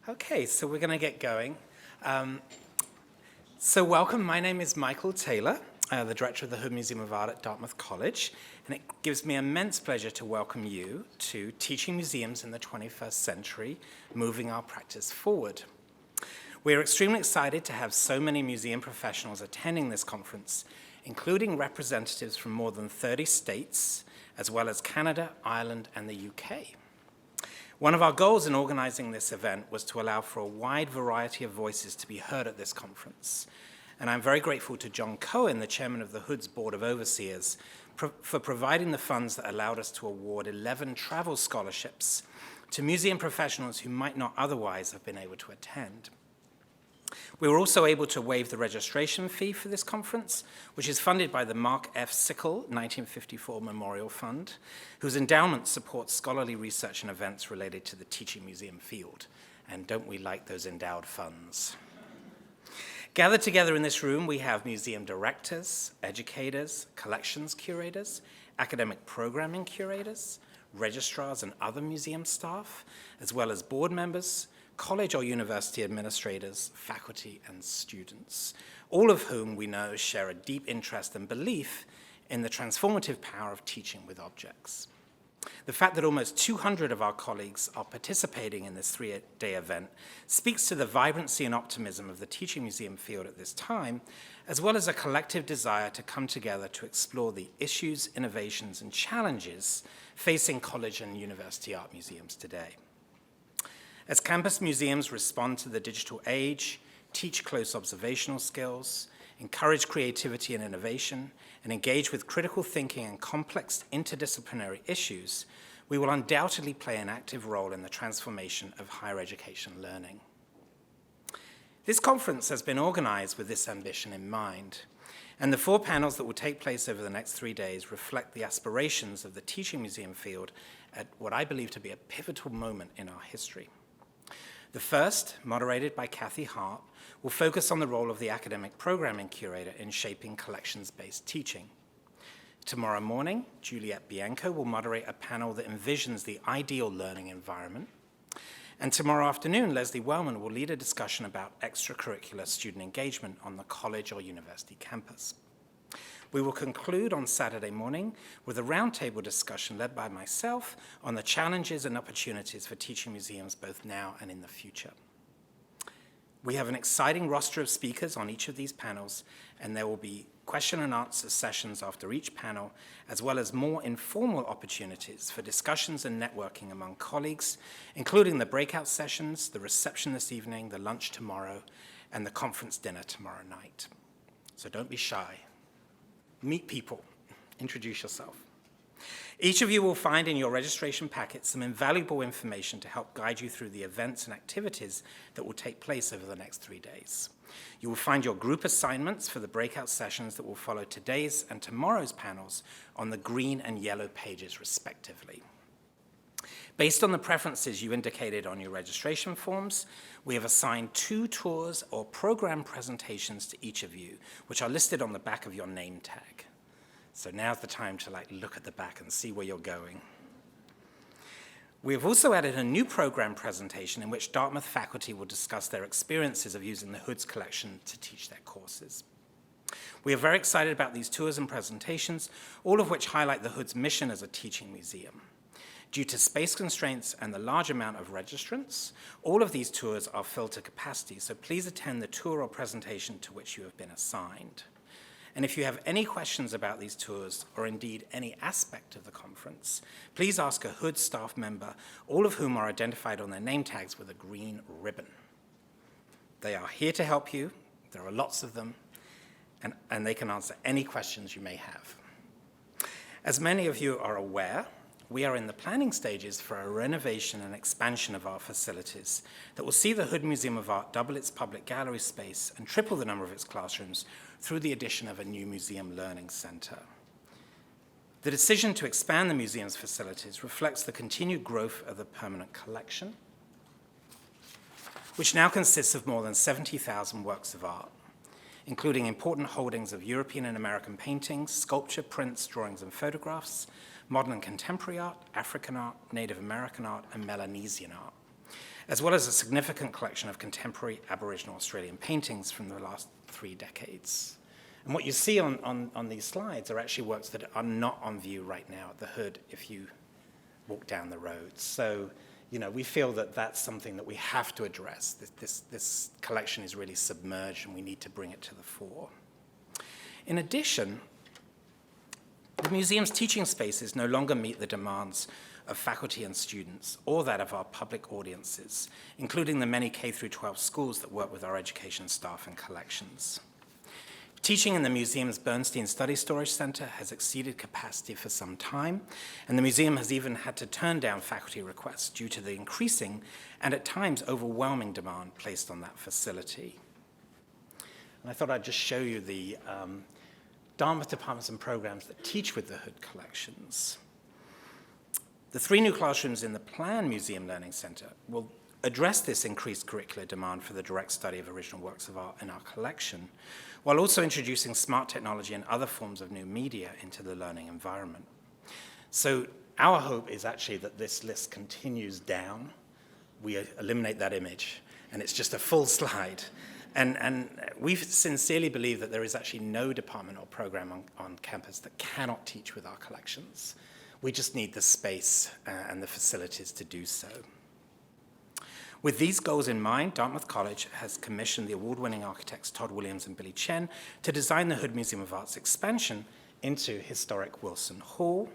Okay, so we're going to get going. So welcome, my name is Michael Taylor, the director of the Hood Museum of Art at Dartmouth College, and it gives me immense pleasure to welcome you to Teaching Museums in the 21st Century, Moving Our Practice Forward. We are extremely excited to have so many museum professionals attending this conference, including representatives from more than 30 states, as well as Canada, Ireland, and the UK. One of our goals in organizing this event was to allow for a wide variety of voices to be heard at this conference. And I'm very grateful to John Cohen, the chairman of the Hood's Board of Overseers, for providing the funds that allowed us to award 11 travel scholarships to museum professionals who might not otherwise have been able to attend. We were also able to waive the registration fee for this conference, which is funded by the Mark F. Sickle 1954 Memorial Fund, whose endowment supports scholarly research and events related to the teaching museum field. And don't we like those endowed funds? Gathered together in this room, we have museum directors, educators, collections curators, academic programming curators, registrars and other museum staff, as well as board members, college or university administrators, faculty, and students, all of whom we know share a deep interest and belief in the transformative power of teaching with objects. The fact that almost 200 of our colleagues are participating in this three-day event speaks to the vibrancy and optimism of the teaching museum field at this time, as well as a collective desire to come together to explore the issues, innovations, and challenges facing college and university art museums today. As campus museums respond to the digital age, teach close observational skills, encourage creativity and innovation, and engage with critical thinking and complex interdisciplinary issues, we will undoubtedly play an active role in the transformation of higher education learning. This conference has been organized with this ambition in mind, and the 4 panels that will take place over the next 3 days reflect the aspirations of the teaching museum field at what I believe to be a pivotal moment in our history. The first, moderated by Hart, will focus on the role of the academic programming curator in shaping collections-based teaching. Tomorrow morning, Juliette Bianco will moderate a panel that envisions the ideal learning environment. And tomorrow afternoon, Lesley Wellman will lead a discussion about extracurricular student engagement on the college or university campus. We will conclude on Saturday morning with a roundtable discussion led by myself on the challenges and opportunities for teaching museums both now and in the future. We have an exciting roster of speakers on each of these panels, and there will be question and answer sessions after each panel, as well as more informal opportunities for discussions and networking among colleagues, including the breakout sessions, the reception this evening, the lunch tomorrow, and the conference dinner tomorrow night. So don't be shy. Meet people, introduce yourself. Each of you will find in your registration packet some invaluable information to help guide you through the events and activities that will take place over the next 3 days. You will find your group assignments for the breakout sessions that will follow today's and tomorrow's panels on the green and yellow pages respectively. Based on the preferences you indicated on your registration forms, we have assigned 2 tours or program presentations to each of you, which are listed on the back of your name tag. So now's the time to look at the back and see where you're going. We have also added a new program presentation in which Dartmouth faculty will discuss their experiences of using the Hood's collection to teach their courses. We are very excited about these tours and presentations, all of which highlight the Hood's mission as a teaching museum. Due to space constraints and the large amount of registrants, all of these tours are filled to capacity, so please attend the tour or presentation to which you have been assigned. And if you have any questions about these tours, or indeed any aspect of the conference, please ask a Hood staff member, all of whom are identified on their name tags with a green ribbon. They are here to help you. There are lots of them, and they can answer any questions you may have. As many of you are aware, we are in the planning stages for a renovation and expansion of our facilities that will see the Hood Museum of Art double its public gallery space and triple the number of its classrooms through the addition of a new museum learning center. The decision to expand the museum's facilities reflects the continued growth of the permanent collection, which now consists of more than 70,000 works of art, including important holdings of European and American paintings, sculpture, prints, drawings, and photographs, modern and contemporary art, African art, Native American art, and Melanesian art. as well as a significant collection of contemporary Aboriginal Australian paintings from the last 3 decades. And what you see on these slides are actually works that are not on view right now at the Hood if you walk down the road. So, we feel that that's something that we have to address. This collection is really submerged and we need to bring it to the fore. In addition, the museum's teaching spaces no longer meet the demands of faculty and students, or that of our public audiences, including the many K-12 schools that work with our education staff and collections. Teaching in the museum's Bernstein Study Storage Center has exceeded capacity for some time, and the museum has even had to turn down faculty requests due to the increasing and at times overwhelming demand placed on that facility. And I thought I'd just show you the Dartmouth departments and programs that teach with the Hood collections. The 3 new classrooms in the planned Museum Learning Center will address this increased curricular demand for the direct study of original works of art in our collection, while also introducing smart technology and other forms of new media into the learning environment. So our hope is actually that this list continues down. We eliminate that image, and it's just a full slide. And we sincerely believe that there is actually no department or program on campus that cannot teach with our collections. We just need the space and the facilities to do so. With these goals in mind, Dartmouth College has commissioned the award-winning architects Todd Williams and Billy Chen to design the Hood Museum of Art's expansion into historic Wilson Hall,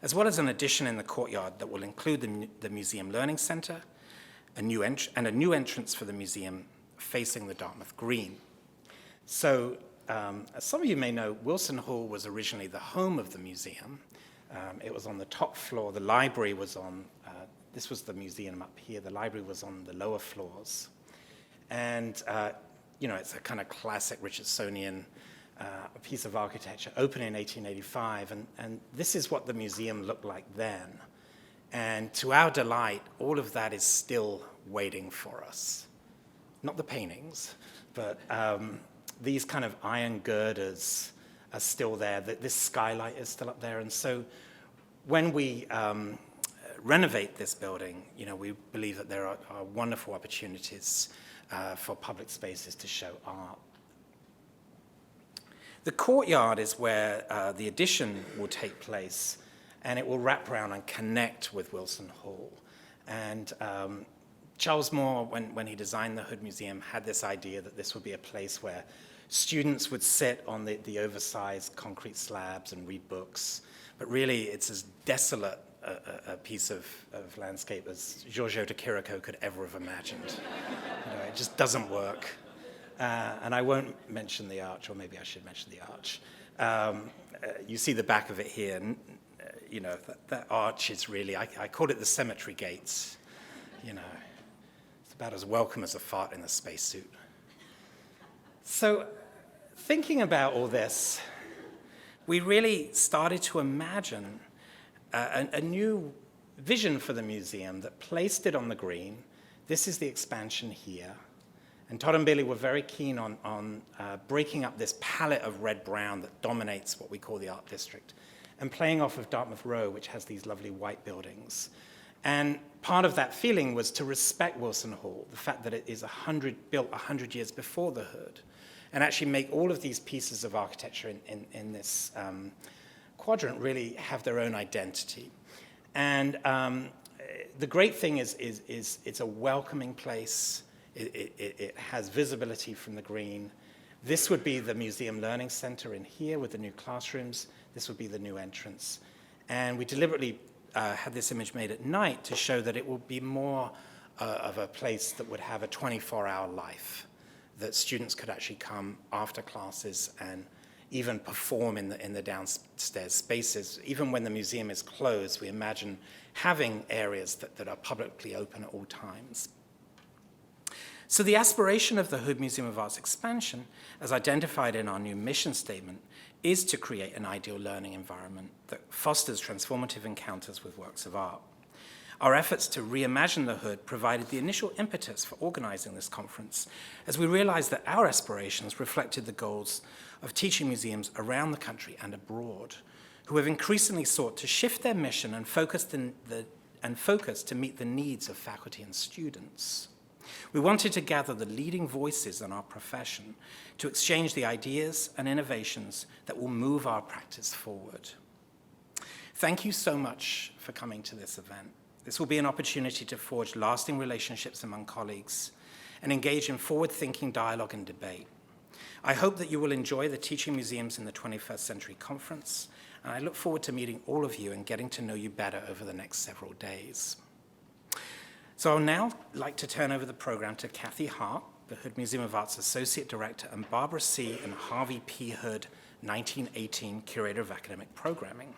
as well as an addition in the courtyard that will include the Museum Learning Center, a new entrance for the museum facing the Dartmouth Green. So, as some of you may know, Wilson Hall was originally the home of the museum. It was on the top floor. The library was on, this was the museum up here. The library was on the lower floors. And, it's a kind of classic Richardsonian piece of architecture, opened in 1885. And this is what the museum looked like then. And to our delight, all of that is still waiting for us. Not the paintings, but these kind of iron girders are still there. This skylight is still up there. And so when we renovate this building, we believe that there are wonderful opportunities for public spaces to show art. The courtyard is where the addition will take place, and it will wrap around and connect with Wilson Hall. And Charles Moore, when he designed the Hood Museum, had this idea that this would be a place where students would sit on the oversized concrete slabs and read books. But really, it's as desolate a piece of landscape as Giorgio de Chirico could ever have imagined. It just doesn't work. And I won't mention the arch, or maybe I should mention the arch. You see the back of it here. That arch is really, I called it the cemetery gates. It's about as welcome as a fart in a spacesuit. So, thinking about all this, we really started to imagine a new vision for the museum that placed it on the green. This is the expansion here. And Todd and Billy were very keen on breaking up this palette of red-brown that dominates what we call the art district, and playing off of Dartmouth Row, which has these lovely white buildings. And part of that feeling was to respect Wilson Hall, the fact that it is built 100 years before the Hood, and actually make all of these pieces of architecture in this quadrant really have their own identity. And the great thing is it's a welcoming place. It has visibility from the green. This would be the Museum Learning Center in here with the new classrooms. This would be the new entrance. And we deliberately had this image made at night to show that it will be more of a place that would have a 24-hour life, that students could actually come after classes and even perform in the downstairs spaces. Even when the museum is closed, we imagine having areas that are publicly open at all times. So the aspiration of the Hood Museum of Art's expansion, as identified in our new mission statement, is to create an ideal learning environment that fosters transformative encounters with works of art. Our efforts to reimagine the Hood provided the initial impetus for organizing this conference, as we realized that our aspirations reflected the goals of teaching museums around the country and abroad, who have increasingly sought to shift their mission and focus the and focus to meet the needs of faculty and students. We wanted to gather the leading voices in our profession to exchange the ideas and innovations that will move our practice forward. Thank you so much for coming to this event. This will be an opportunity to forge lasting relationships among colleagues and engage in forward-thinking dialogue and debate. I hope that you will enjoy the Teaching Museums in the 21st Century Conference, and I look forward to meeting all of you and getting to know you better over the next several days. So I'll now like to turn over the program to Kathy Hart, the Hood Museum of Art's Associate Director, and Barbara C. and Harvey P. Hood, 1918 Curator of Academic Programming,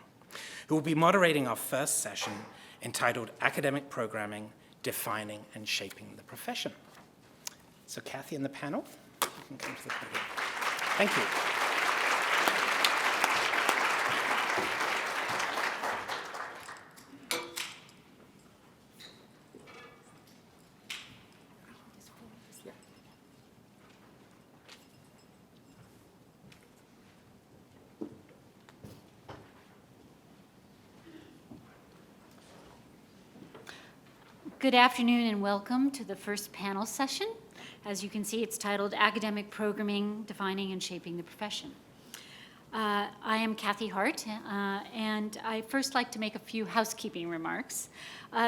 who will be moderating our first session entitled Academic Programming, Defining and Shaping the Profession. So Kathy and the panel, you can come to the podium. Thank you. Good afternoon and welcome to the first panel session. As you can see, it's titled Academic Programming, Defining and Shaping the Profession. I am Kathy Hart, and I first like to make a few housekeeping remarks.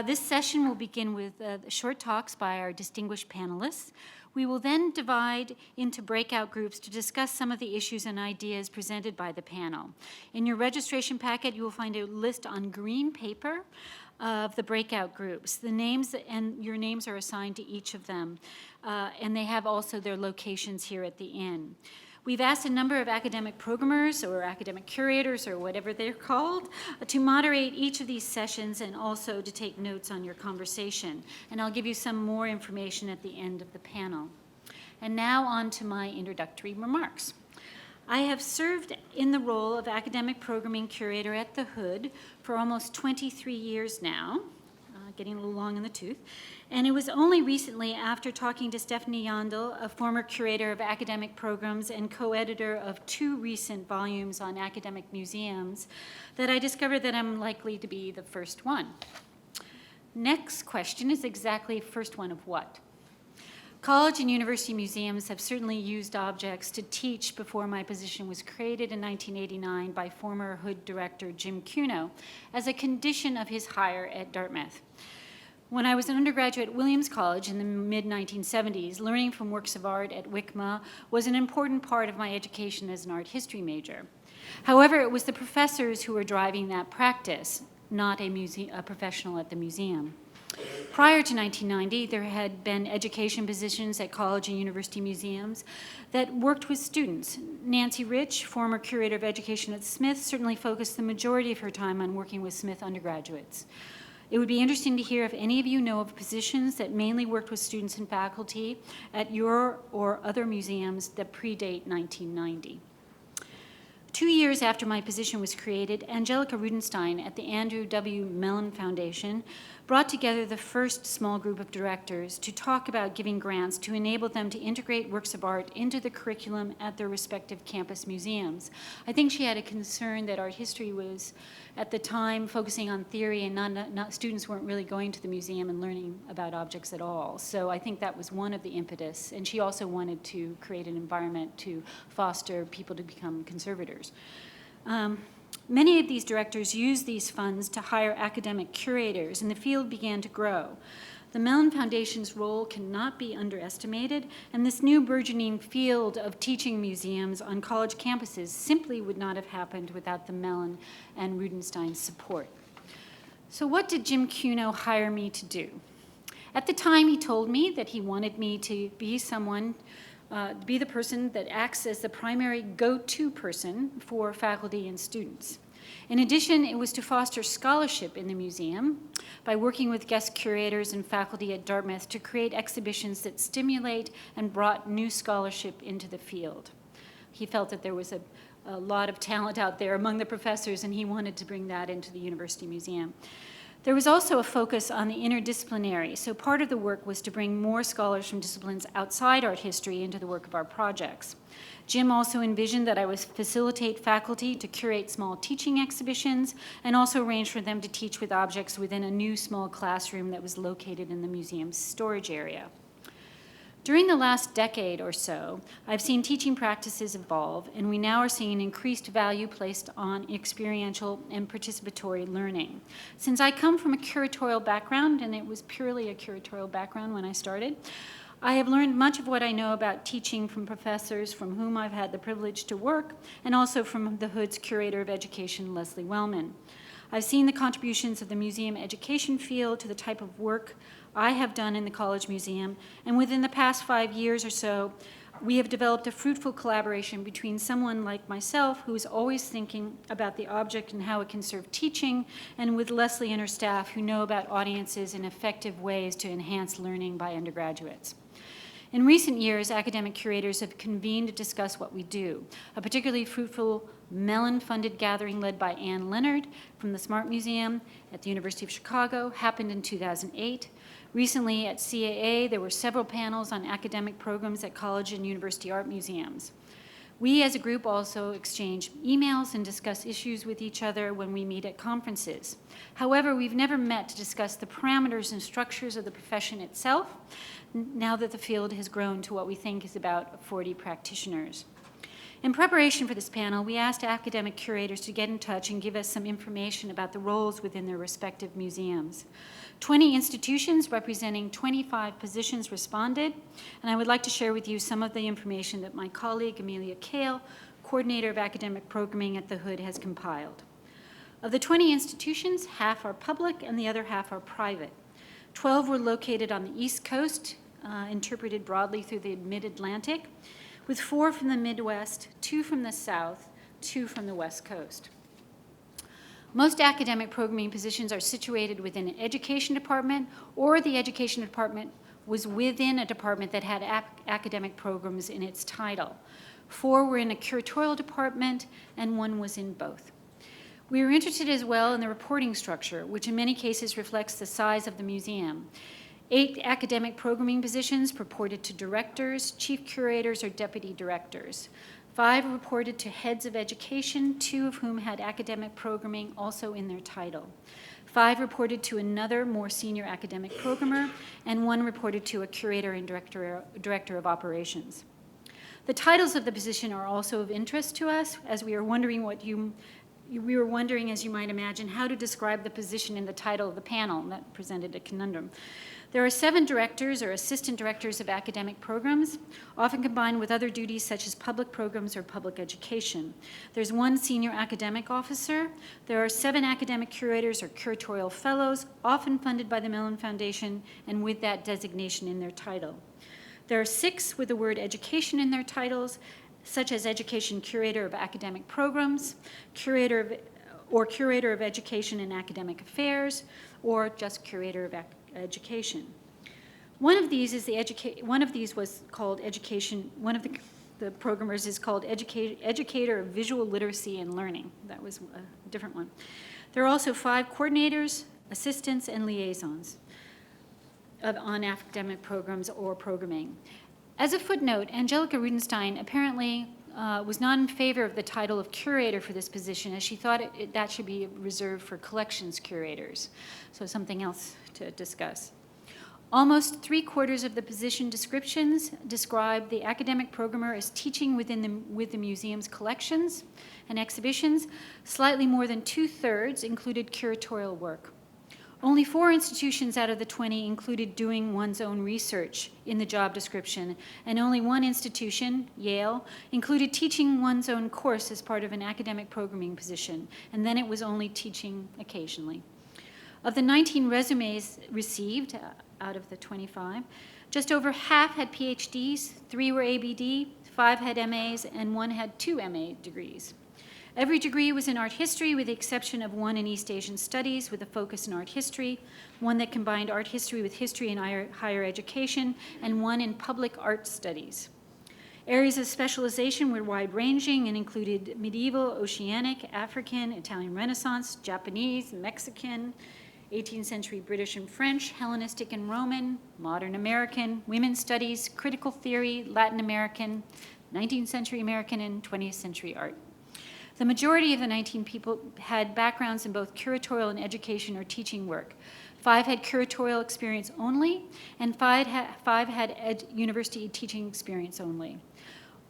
This session will begin with short talks by our distinguished panelists. We will then divide into breakout groups to discuss some of the issues and ideas presented by the panel. In your registration packet, you will find a list on green paper of the breakout groups. The names and your names are assigned to each of them, and they have also their locations here at the end. We've asked a number of academic programmers or academic curators or whatever they're called to moderate each of these sessions and also to take notes on your conversation. And I'll give you some more information at the end of the panel. And now on to my introductory remarks. I have served in the role of academic programming curator at the Hood for almost 23 years now, getting a little long in the tooth. And it was only recently, after talking to Stephanie Yandel, a former curator of academic programs and co-editor of 2 recent volumes on academic museums, that I discovered that I'm likely to be the first one. Next question is exactly first one of what? College and university museums have certainly used objects to teach before my position was created in 1989 by former Hood director Jim Cuno as a condition of his hire at Dartmouth. When I was an undergraduate at Williams College in the mid-1970s, learning from works of art at WICMA was an important part of my education as an art history major. However, it was the professors who were driving that practice, not a professional at the museum. Prior to 1990, there had been education positions at college and university museums that worked with students. Nancy Rich, former curator of education at Smith, certainly focused the majority of her time on working with Smith undergraduates. It would be interesting to hear if any of you know of positions that mainly worked with students and faculty at your or other museums that predate 1990. 2 years after my position was created, Angelica Rudenstein at the Andrew W. Mellon Foundation brought together the first small group of directors to talk about giving grants to enable them to integrate works of art into the curriculum at their respective campus museums. I think she had a concern that art history was, at the time, focusing on theory and students weren't really going to the museum and learning about objects at all. So I think that was one of the impetus. And she also wanted to create an environment to foster people to become conservators. Many of these directors used these funds to hire academic curators, and the field began to grow. The Mellon Foundation's role cannot be underestimated, and this new burgeoning field of teaching museums on college campuses simply would not have happened without the Mellon and Rudenstein's support. So what did Jim Cuno hire me to do? At the time, he told me that he wanted me to be someone be the person that acts as the primary go-to person for faculty and students. In addition, it was to foster scholarship in the museum by working with guest curators and faculty at Dartmouth to create exhibitions that stimulate and brought new scholarship into the field. He felt that there was a lot of talent out there among the professors, and he wanted to bring that into the University Museum. There was also a focus on the interdisciplinary, so part of the work was to bring more scholars from disciplines outside art history into the work of our projects. Jim also envisioned that I would facilitate faculty to curate small teaching exhibitions and also arrange for them to teach with objects within a new small classroom that was located in the museum's storage area. During the last decade or so, I've seen teaching practices evolve, and we now are seeing an increased value placed on experiential and participatory learning. Since I come from a curatorial background, and it was purely a curatorial background when I started, I have learned much of what I know about teaching from professors from whom I've had the privilege to work, and also from the Hood's Curator of Education, Lesley Wellman. I've seen the contributions of the museum education field to the type of work I have done in the College Museum, and within the past 5 years or so, we have developed a fruitful collaboration between someone like myself, who is always thinking about the object and how it can serve teaching, and with Lesley and her staff, who know about audiences and effective ways to enhance learning by undergraduates. In recent years, academic curators have convened to discuss what we do. A particularly fruitful Mellon-funded gathering led by Ann Leonard from the Smart Museum at the University of Chicago happened in 2008. Recently at CAA, there were several panels on academic programs at college and university art museums. We as a group also exchange emails and discuss issues with each other when we meet at conferences. However, we've never met to discuss the parameters and structures of the profession itself, now that the field has grown to what we think is about 40 practitioners. In preparation for this panel, we asked academic curators to get in touch and give us some information about the roles within their respective museums. 20 institutions representing 25 positions responded, and I would like to share with you some of the information that my colleague, Amelia Kale, coordinator of academic programming at the Hood, has compiled. Of the 20 institutions, half are public and the other half are private. 12 were located on the East Coast, interpreted broadly through the mid-Atlantic, with 4 from the Midwest, 2 from the South, 2 from the West Coast. Most academic programming positions are situated within an education department, or the education department was within a department that had academic programs in its title. 4 were in a curatorial department, and 1 was in both. We were interested as well in the reporting structure, which in many cases reflects the size of the museum. 8 academic programming positions reported to directors, chief curators, or deputy directors. 5 reported to heads of education, 2 of whom had academic programming also in their title. 5 reported to another more senior academic programmer, and 1 reported to a curator and director of operations. The titles of the position are also of interest to us, as we were wondering, as you might imagine, how to describe the position in the title of the panel, and that presented a conundrum. There are 7 directors or assistant directors of academic programs, often combined with other duties such as public programs or public education. There's 1 senior academic officer. There are 7 academic curators or curatorial fellows, often funded by the Mellon Foundation and with that designation in their title. There are 6 with the word education in their titles, such as education curator of academic programs, curator of education and academic affairs, or just curator of education. One of these was called education. One of the programmers is called educator of visual literacy and learning. That was a different one. There are also 5 coordinators, assistants, and liaisons on academic programs or programming. As a footnote, Angelica Rudenstein apparently was not in favor of the title of curator for this position, as she thought that should be reserved for collections curators. So something else to discuss. Almost 3/4 of the position descriptions describe the academic programmer as teaching with the museum's collections and exhibitions. Slightly more than 2/3 included curatorial work. Only 4 institutions out of the 20 included doing one's own research in the job description, and only 1 institution, Yale, included teaching one's own course as part of an academic programming position, and then it was only teaching occasionally. Of the 19 resumes received out of the 25, just over half had PhDs, 3 were ABD, 5 had MAs, and 1 had 2 MA degrees. Every degree was in art history, with the exception of 1 in East Asian studies with a focus in art history, 1 that combined art history with history and higher education, and 1 in public art studies. Areas of specialization were wide-ranging and included medieval, oceanic, African, Italian Renaissance, Japanese, Mexican, 18th century British and French, Hellenistic and Roman, modern American, women's studies, critical theory, Latin American, 19th century American, and 20th century art. The majority of the 19 people had backgrounds in both curatorial and education or teaching work. 5 had curatorial experience only, and 5 had university teaching experience only.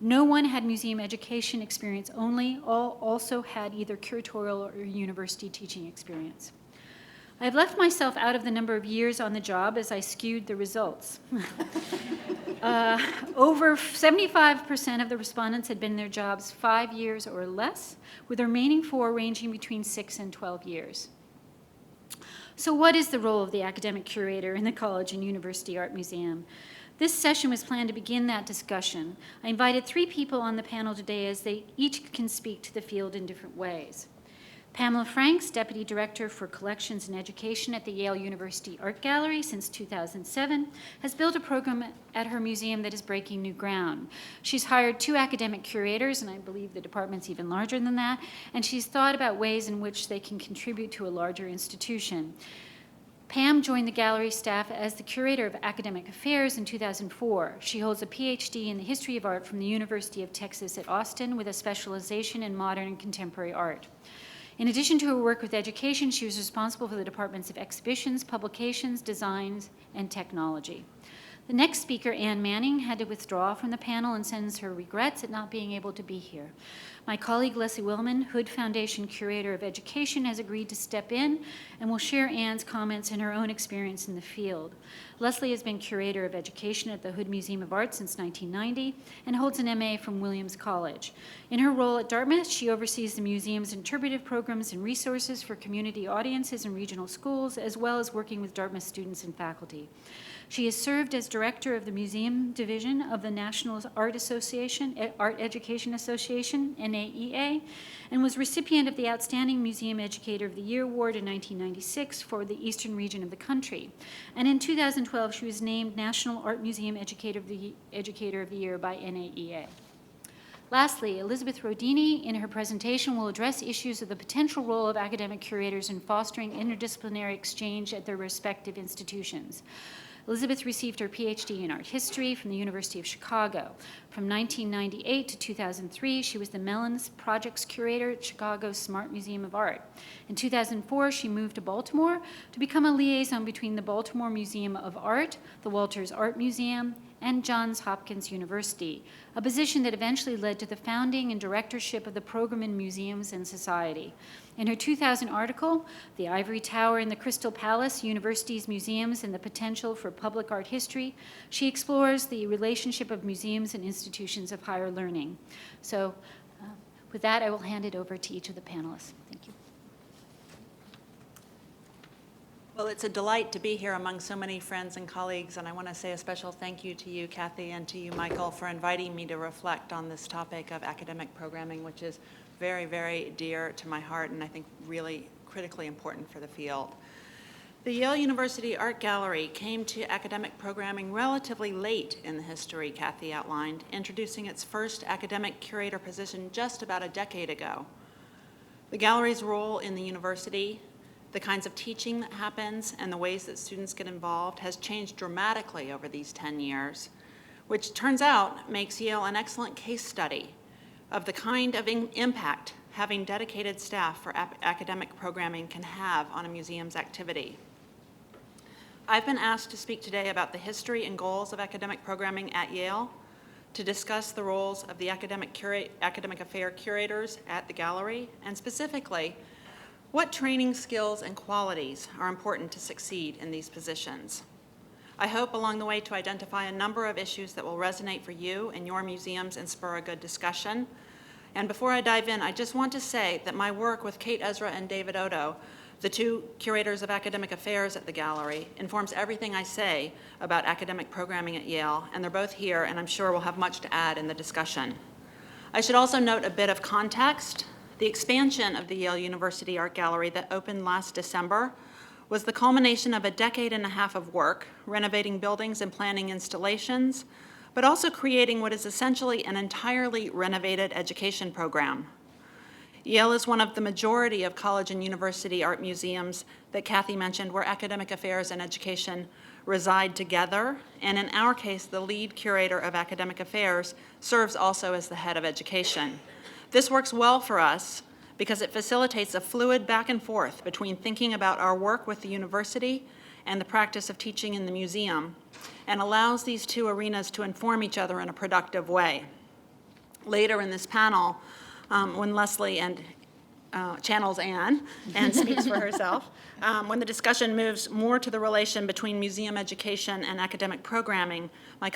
No one had museum education experience only, all also had either curatorial or university teaching experience. I've left myself out of the number of years on the job as I skewed the results. Over 75% of the respondents had been in their jobs 5 years or less, with the remaining 4 ranging between 6 and 12 years. So what is the role of the academic curator in the college and university art museum? This session was planned to begin that discussion. I invited 3 people on the panel today as they each can speak to the field in different ways. Pamela Franks, Deputy Director for Collections and Education at the Yale University Art Gallery since 2007, has built a program at her museum that is breaking new ground. She's hired 2 academic curators, and I believe the department's even larger than that, and she's thought about ways in which they can contribute to a larger institution. Pam joined the gallery staff as the Curator of Academic Affairs in 2004. She holds a PhD in the history of art from the University of Texas at Austin with a specialization in modern and contemporary art. In addition to her work with education, she was responsible for the departments of exhibitions, publications, designs, and technology. The next speaker, Anne Manning, had to withdraw from the panel and sends her regrets at not being able to be here. My colleague, Lesley Wellman, Hood Foundation Curator of Education, has agreed to step in and will share Anne's comments and her own experience in the field. Lesley has been Curator of Education at the Hood Museum of Art since 1990 and holds an MA from Williams College. In her role at Dartmouth, she oversees the museum's interpretive programs and resources for community audiences and regional schools, as well as working with Dartmouth students and faculty. She has served as director of the Museum Division of the National Art Education Association, NAEA, and was recipient of the Outstanding Museum Educator of the Year Award in 1996 for the Eastern region of the country. And in 2012, she was named National Art Museum Educator of the Year by NAEA. Lastly, Elizabeth Rodini, in her presentation, will address issues of the potential role of academic curators in fostering interdisciplinary exchange at their respective institutions. Elizabeth received her PhD in art history from the University of Chicago. From 1998 to 2003, she was the Mellon's Projects Curator at Chicago's Smart Museum of Art. In 2004, she moved to Baltimore to become a liaison between the Baltimore Museum of Art, the Walters Art Museum, and Johns Hopkins University, a position that eventually led to the founding and directorship of the program in Museums and Society. In her 2000 article, The Ivory Tower and the Crystal Palace, Universities, Museums, and the Potential for Public Art History, she explores the relationship of museums and institutions of higher learning. So with that, I will hand it over to each of the panelists. Thank you. Well, it's a delight to be here among so many friends and colleagues, and I want to say a special thank you to you, Kathy, and to you, Michael, for inviting me to reflect on this topic of academic programming, which is very, very dear to my heart and I think really critically important for the field. The Yale University Art Gallery came to academic programming relatively late in the history, Kathy outlined, introducing its first academic curator position just about a decade ago. The gallery's role in the university, the kinds of teaching that happens, and the ways that students get involved has changed dramatically over these 10 years, which turns out makes Yale an excellent case study of the kind of impact having dedicated staff for academic programming can have on a museum's activity. I've been asked to speak today about the history and goals of academic programming at Yale, to discuss the roles of the academic affair curators at the gallery, and specifically, what training skills and qualities are important to succeed in these positions? I hope along the way to identify a number of issues that will resonate for you and your museums and spur a good discussion. And before I dive in, I just want to say that my work with Kate Ezra and David Odo, the 2 curators of academic affairs at the gallery, informs everything I say about academic programming at Yale, and they're both here, and I'm sure we'll have much to add in the discussion. I should also note a bit of context. The expansion of the Yale University Art Gallery that opened last December was the culmination of a decade and a half of work, renovating buildings and planning installations, but also creating what is essentially an entirely renovated education program. Yale is one of the majority of college and university art museums that Kathy mentioned where academic affairs and education reside together, and in our case, the lead curator of academic affairs serves also as the head of education. This works well for us because it facilitates a fluid back and forth between thinking about our work with the university and the practice of teaching in the museum, and allows these two arenas to inform each other in a productive way. Later in this panel, when Lesley channels Anne and speaks for herself, when the discussion moves more to the relation between museum education and academic programming, my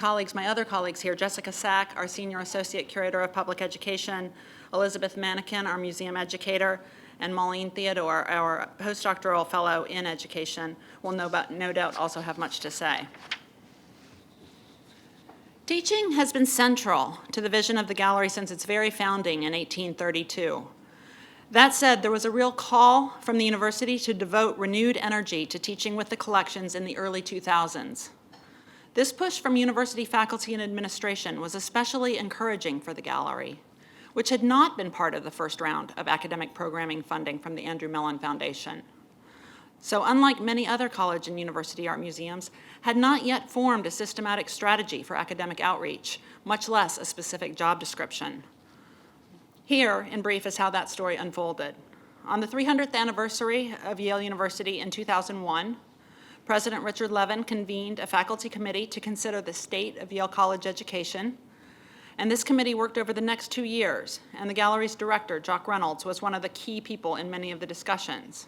other colleagues here, Jessica Sack, our Senior Associate Curator of Public Education, Elizabeth Manikin, our Museum Educator, and Maureen Theodore, our Postdoctoral Fellow in Education, will no doubt also have much to say. Teaching has been central to the vision of the gallery since its very founding in 1832. That said, there was a real call from the university to devote renewed energy to teaching with the collections in the early 2000s. This push from university faculty and administration was especially encouraging for the gallery, which had not been part of the first round of academic programming funding from the Andrew Mellon Foundation. So unlike many other college and university art museums, had not yet formed a systematic strategy for academic outreach, much less a specific job description. Here, in brief, is how that story unfolded. On the 300th anniversary of Yale University in 2001, President Richard Levin convened a faculty committee to consider the state of Yale College education, and this committee worked over the next 2 years, and the gallery's director, Jock Reynolds, was one of the key people in many of the discussions.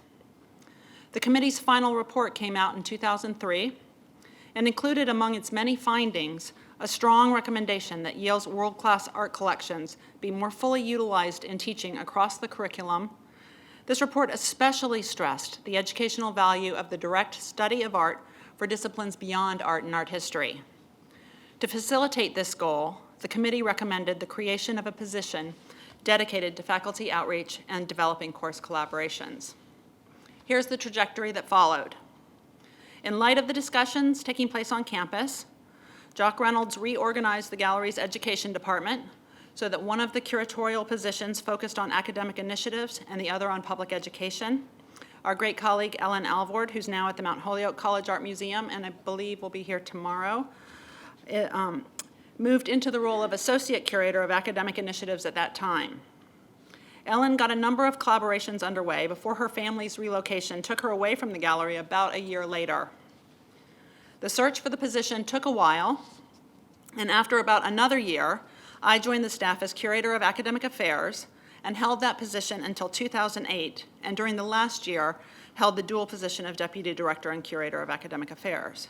The committee's final report came out in 2003 and included among its many findings a strong recommendation that Yale's world-class art collections be more fully utilized in teaching across the curriculum. This report especially stressed the educational value of the direct study of art for disciplines beyond art and art history. To facilitate this goal, the committee recommended the creation of a position dedicated to faculty outreach and developing course collaborations. Here's the trajectory that followed. In light of the discussions taking place on campus, Jock Reynolds reorganized the gallery's education department so that one of the curatorial positions focused on academic initiatives and the other on public education. Our great colleague Ellen Alvord, who's now at the Mount Holyoke College Art Museum and I believe will be here tomorrow, moved into the role of associate curator of academic initiatives at that time. Ellen got a number of collaborations underway before her family's relocation took her away from the gallery about a year later. The search for the position took a while, and after about another year, I joined the staff as curator of academic affairs and held that position until 2008, and during the last year, held the dual position of deputy director and curator of academic affairs.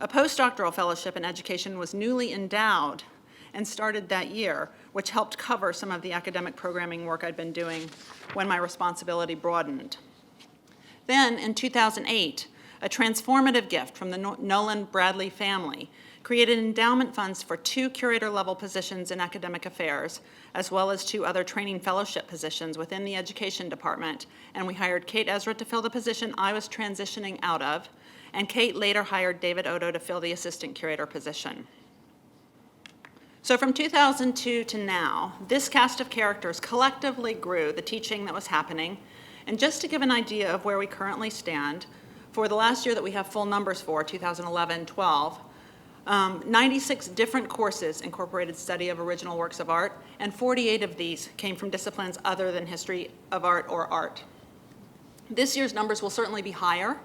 A postdoctoral fellowship in education was newly endowed and started that year, which helped cover some of the academic programming work I'd been doing when my responsibility broadened. Then, in 2008, a transformative gift from the Nolan Bradley family created endowment funds for 2 curator-level positions in academic affairs, as well as 2 other training fellowship positions within the education department, and we hired Kate Ezra to fill the position I was transitioning out of, and Kate later hired David Odo to fill the assistant curator position. So from 2002 to now, this cast of characters collectively grew the teaching that was happening. And just to give an idea of where we currently stand, for the last year that we have full numbers for, 2011-12, 96 different courses incorporated study of original works of art, and 48 of these came from disciplines other than history of art or art. This year's numbers will certainly be higher,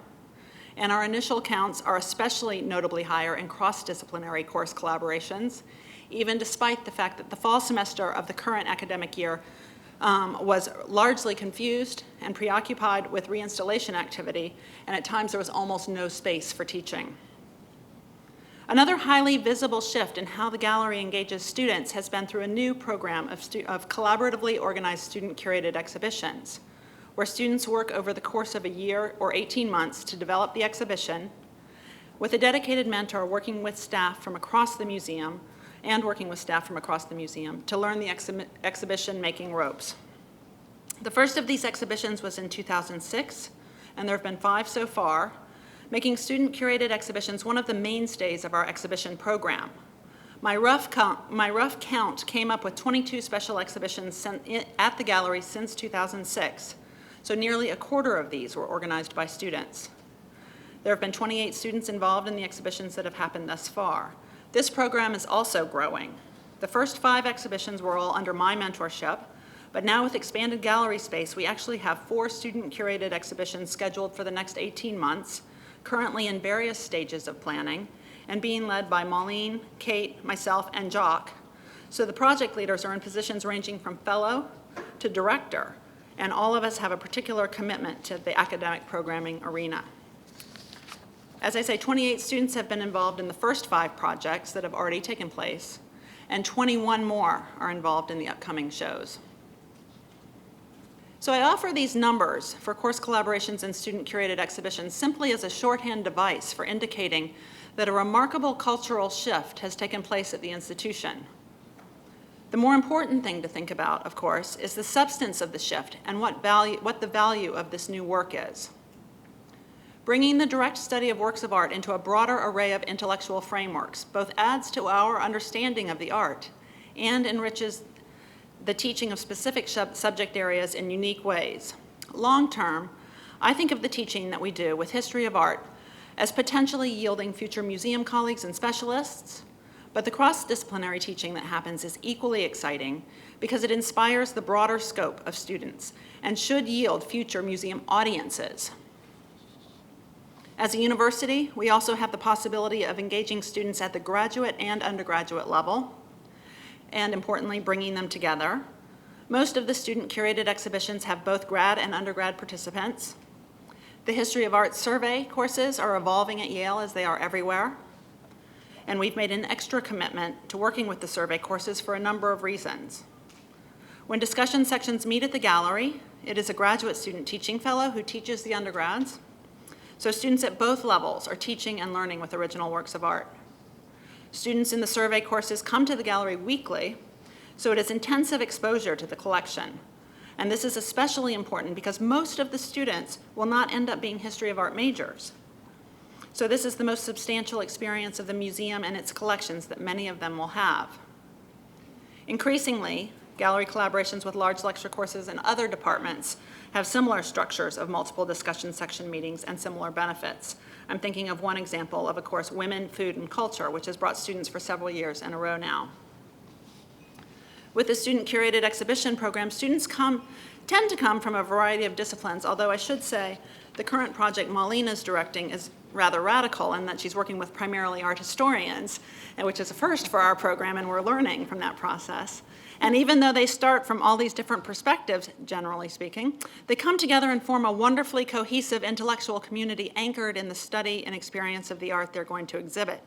and our initial counts are especially notably higher in cross-disciplinary course collaborations, even despite the fact that the fall semester of the current academic year was largely confused and preoccupied with reinstallation activity, and at times there was almost no space for teaching. Another highly visible shift in how the gallery engages students has been through a new program of collaboratively organized student-curated exhibitions, where students work over the course of a year or 18 months to develop the exhibition, with a dedicated mentor working with staff from across the museum to learn the exhibition-making ropes. The first of these exhibitions was in 2006, and there have been 5 so far, making student-curated exhibitions one of the mainstays of our exhibition program. My rough count came up with 22 special exhibitions at the gallery since 2006, so nearly a quarter of these were organized by students. There have been 28 students involved in the exhibitions that have happened thus far. This program is also growing. The first 5 exhibitions were all under my mentorship, but now with expanded gallery space, we actually have 4 student-curated exhibitions scheduled for the next 18 months, currently in various stages of planning, and being led by Maureen, Kate, myself, and Jock. So the project leaders are in positions ranging from fellow to director, and all of us have a particular commitment to the academic programming arena. As I say, 28 students have been involved in the first 5 projects that have already taken place, and 21 more are involved in the upcoming shows. So I offer these numbers for course collaborations and student-curated exhibitions simply as a shorthand device for indicating that a remarkable cultural shift has taken place at the institution. The more important thing to think about, of course, is the substance of the shift and what the value of this new work is. Bringing the direct study of works of art into a broader array of intellectual frameworks both adds to our understanding of the art and enriches the teaching of specific subject areas in unique ways. Long term, I think of the teaching that we do with history of art as potentially yielding future museum colleagues and specialists, but the cross-disciplinary teaching that happens is equally exciting because it inspires the broader scope of students and should yield future museum audiences. As a university, we also have the possibility of engaging students at the graduate and undergraduate level, and importantly, bringing them together. Most of the student-curated exhibitions have both grad and undergrad participants. The History of Art survey courses are evolving at Yale as they are everywhere, and we've made an extra commitment to working with the survey courses for a number of reasons. When discussion sections meet at the gallery, it is a graduate student teaching fellow who teaches the undergrads, so students at both levels are teaching and learning with original works of art. Students in the survey courses come to the gallery weekly, so it is intensive exposure to the collection. And this is especially important because most of the students will not end up being history of art majors. So this is the most substantial experience of the museum and its collections that many of them will have. Increasingly, gallery collaborations with large lecture courses and other departments have similar structures of multiple discussion section meetings and similar benefits. I'm thinking of one example of a course, Women, Food, and Culture, which has brought students for several years in a row now. With the student-curated exhibition program, students tend to come from a variety of disciplines, although I should say the current project Maureen is directing is rather radical in that she's working with primarily art historians, which is a first for our program, and we're learning from that process. And even though they start from all these different perspectives, generally speaking, they come together and form a wonderfully cohesive intellectual community anchored in the study and experience of the art they're going to exhibit.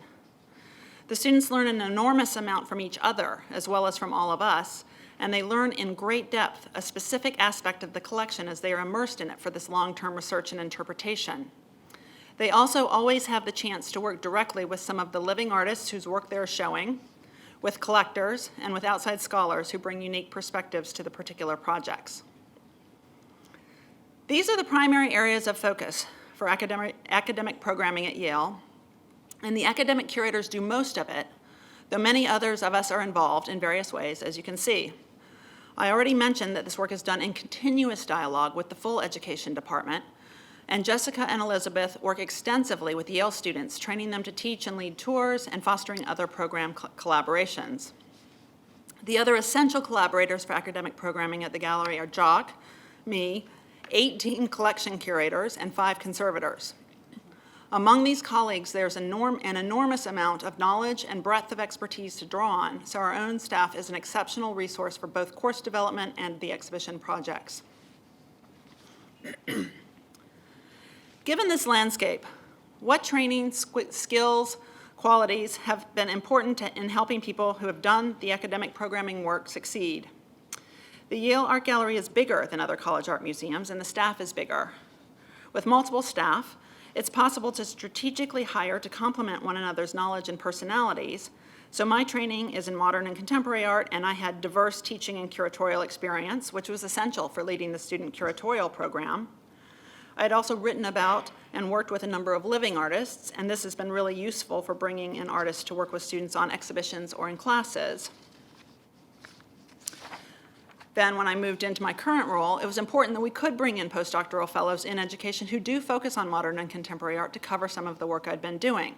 The students learn an enormous amount from each other, as well as from all of us, and they learn in great depth a specific aspect of the collection as they are immersed in it for this long-term research and interpretation. They also always have the chance to work directly with some of the living artists whose work they're showing, with collectors, and with outside scholars who bring unique perspectives to the particular projects. These are the primary areas of focus for academic programming at Yale, and the academic curators do most of it, though many others of us are involved in various ways, as you can see. I already mentioned that this work is done in continuous dialogue with the full education department, and Jessica and Elizabeth work extensively with Yale students, training them to teach and lead tours and fostering other program collaborations. The other essential collaborators for academic programming at the gallery are Jock, me, 18 collection curators, and 5 conservators. Among these colleagues, there's an enormous amount of knowledge and breadth of expertise to draw on, so our own staff is an exceptional resource for both course development and the exhibition projects. Given this landscape, what training, skills, qualities have been important in helping people who have done the academic programming work succeed? The Yale Art Gallery is bigger than other college art museums, and the staff is bigger. With multiple staff, it's possible to strategically hire to complement one another's knowledge and personalities. So my training is in modern and contemporary art, and I had diverse teaching and curatorial experience, which was essential for leading the student curatorial program. I had also written about and worked with a number of living artists, and this has been really useful for bringing in artists to work with students on exhibitions or in classes. Then when I moved into my current role, it was important that we could bring in postdoctoral fellows in education who do focus on modern and contemporary art to cover some of the work I'd been doing.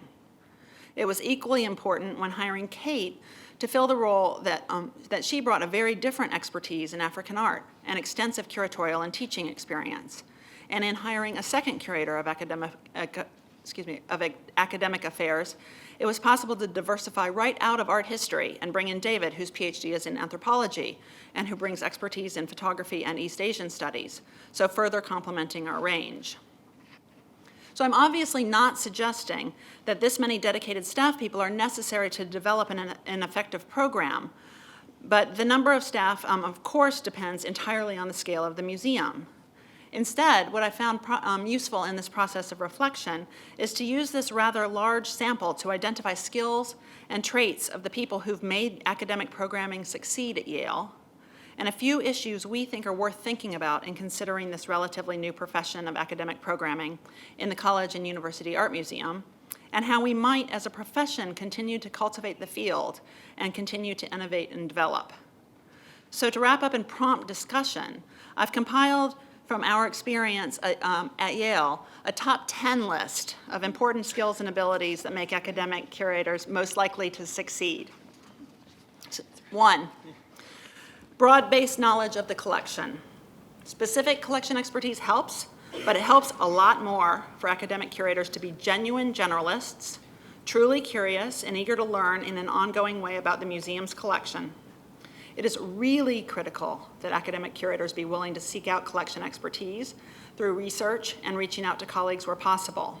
It was equally important when hiring Kate to fill the role that she brought a very different expertise in African art and extensive curatorial and teaching experience. And in hiring a second curator of academic affairs, it was possible to diversify right out of art history and bring in David, whose PhD is in anthropology and who brings expertise in photography and East Asian studies, so further complementing our range. So I'm obviously not suggesting that this many dedicated staff people are necessary to develop an effective program, but the number of staff, of course, depends entirely on the scale of the museum. Instead, what I found useful in this process of reflection is to use this rather large sample to identify skills and traits of the people who've made academic programming succeed at Yale, and a few issues we think are worth thinking about in considering this relatively new profession of academic programming in the College and University Art Museum, and how we might, as a profession, continue to cultivate the field and continue to innovate and develop. So to wrap up and prompt discussion, I've compiled from our experience at Yale, a top 10 list of important skills and abilities that make academic curators most likely to succeed. 1, broad-based knowledge of the collection. Specific collection expertise helps, but it helps a lot more for academic curators to be genuine generalists, truly curious and eager to learn in an ongoing way about the museum's collection. It is really critical that academic curators be willing to seek out collection expertise through research and reaching out to colleagues where possible.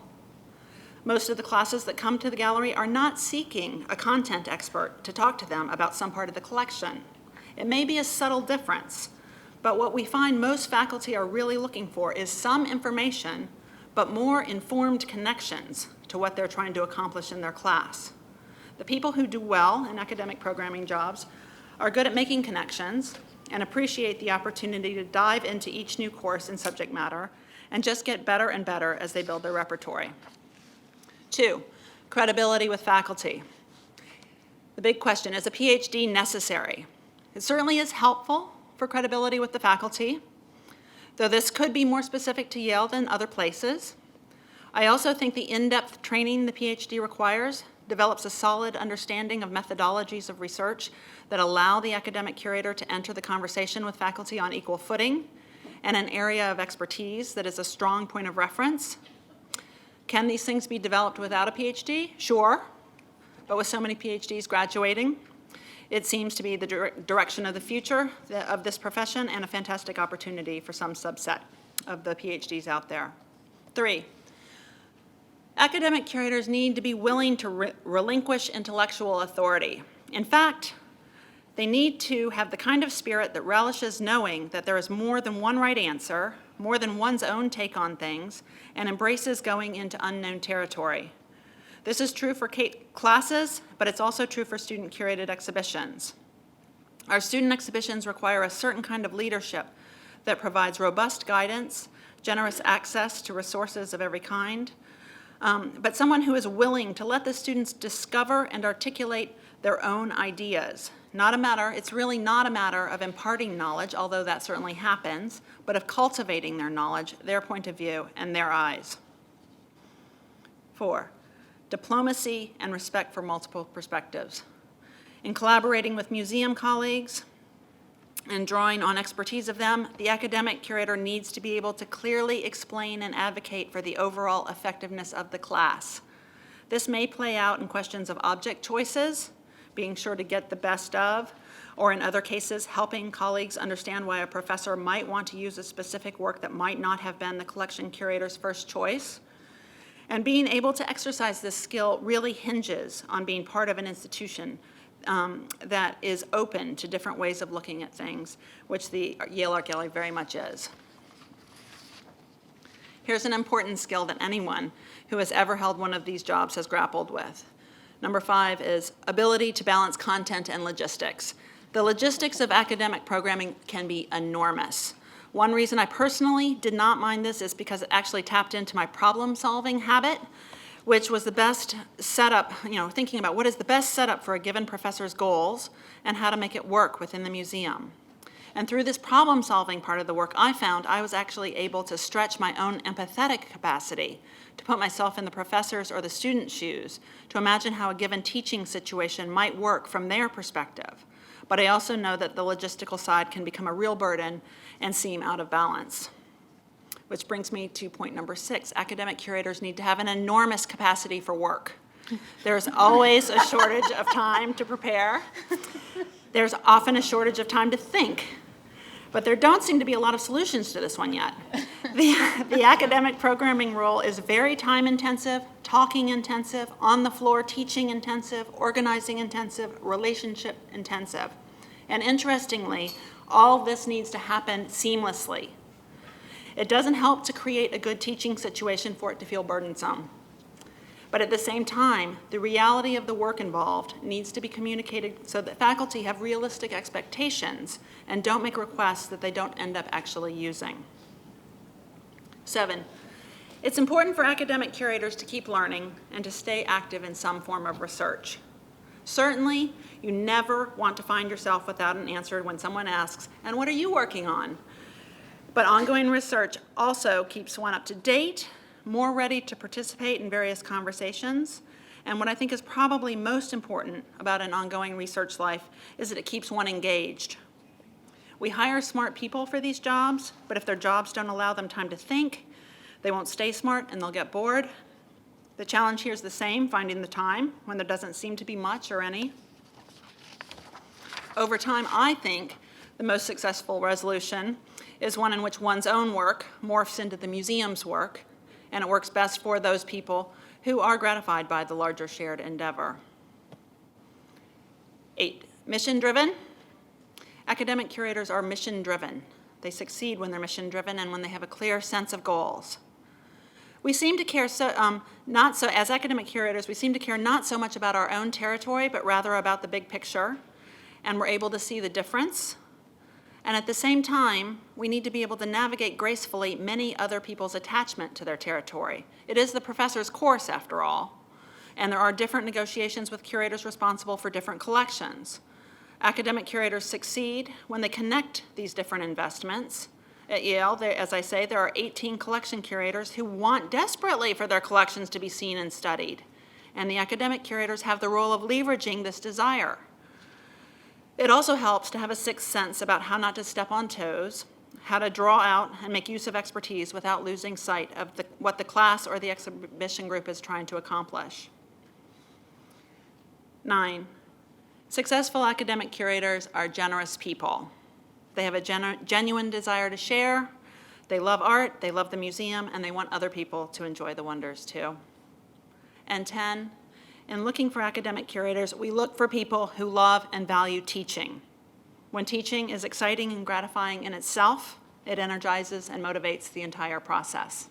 Most of the classes that come to the gallery are not seeking a content expert to talk to them about some part of the collection. It may be a subtle difference, but what we find most faculty are really looking for is some information, but more informed connections to what they're trying to accomplish in their class. The people who do well in academic programming jobs are good at making connections and appreciate the opportunity to dive into each new course and subject matter and just get better and better as they build their repertory. 2, credibility with faculty. The big question, is a PhD necessary? It certainly is helpful for credibility with the faculty, though this could be more specific to Yale than other places. I also think the in-depth training the PhD requires develops a solid understanding of methodologies of research that allow the academic curator to enter the conversation with faculty on equal footing and an area of expertise that is a strong point of reference. Can these things be developed without a PhD? Sure, but with so many PhDs graduating, it seems to be the direction of the future of this profession and a fantastic opportunity for some subset of the PhDs out there. 3, academic curators need to be willing to relinquish intellectual authority. In fact, they need to have the kind of spirit that relishes knowing that there is more than one right answer, more than one's own take on things, and embraces going into unknown territory. This is true for classes, but it's also true for student-curated exhibitions. Our student exhibitions require a certain kind of leadership that provides robust guidance, generous access to resources of every kind, but someone who is willing to let the students discover and articulate their own ideas. It's really not a matter of imparting knowledge, although that certainly happens, but of cultivating their knowledge, their point of view, and their eyes. 4, diplomacy and respect for multiple perspectives. In collaborating with museum colleagues and drawing on expertise of them, the academic curator needs to be able to clearly explain and advocate for the overall effectiveness of the class. This may play out in questions of object choices, being sure to get the best of, or in other cases, helping colleagues understand why a professor might want to use a specific work that might not have been the collection curator's first choice. And being able to exercise this skill really hinges on being part of an institution that is open to different ways of looking at things, which the Yale Art Gallery very much is. Here's an important skill that anyone who has ever held one of these jobs has grappled with. Number 5 is ability to balance content and logistics. The logistics of academic programming can be enormous. One reason I personally did not mind this is because it actually tapped into my problem-solving habit, which was the best setup, thinking about what is the best setup for a given professor's goals and how to make it work within the museum. And through this problem-solving part of the work, I found I was actually able to stretch my own empathetic capacity, to put myself in the professor's or the student's shoes, to imagine how a given teaching situation might work from their perspective. But I also know that the logistical side can become a real burden and seem out of balance. Which brings me to point number 6. Academic curators need to have an enormous capacity for work. There's always a shortage of time to prepare. There's often a shortage of time to think. But there don't seem to be a lot of solutions to this one yet. The academic programming role is very time intensive, talking intensive, on the floor teaching intensive, organizing intensive, relationship intensive. And interestingly, all this needs to happen seamlessly. It doesn't help to create a good teaching situation for it to feel burdensome. But at the same time, the reality of the work involved needs to be communicated so that faculty have realistic expectations and don't make requests that they don't end up actually using. 7, it's important for academic curators to keep learning and to stay active in some form of research. Certainly, you never want to find yourself without an answer when someone asks, "And what are you working on?" But ongoing research also keeps one up to date, more ready to participate in various conversations, and what I think is probably most important about an ongoing research life is that it keeps one engaged. We hire smart people for these jobs, but if their jobs don't allow them time to think, they won't stay smart and they'll get bored. The challenge here is the same, finding the time when there doesn't seem to be much or any. Over time, I think the most successful resolution is one in which one's own work morphs into the museum's work, and it works best for those people who are gratified by the larger shared endeavor. 8, mission-driven. Academic curators are mission-driven. They succeed when they're mission-driven and when they have a clear sense of goals. We seem to care as academic curators, we seem to care not so much about our own territory, but rather about the big picture, and we're able to see the difference. And at the same time, we need to be able to navigate gracefully many other people's attachment to their territory. It is the professor's course, after all, and there are different negotiations with curators responsible for different collections. Academic curators succeed when they connect these different investments. At Yale, as I say, there are 18 collection curators who want desperately for their collections to be seen and studied, and the academic curators have the role of leveraging this desire. It also helps to have a sixth sense about how not to step on toes, how to draw out and make use of expertise without losing sight of what the class or the exhibition group is trying to accomplish. 9, successful academic curators are generous people. They have a genuine desire to share, they love art, they love the museum, and they want other people to enjoy the wonders too. And 10, in looking for academic curators, we look for people who love and value teaching. When teaching is exciting and gratifying in itself, it energizes and motivates the entire process.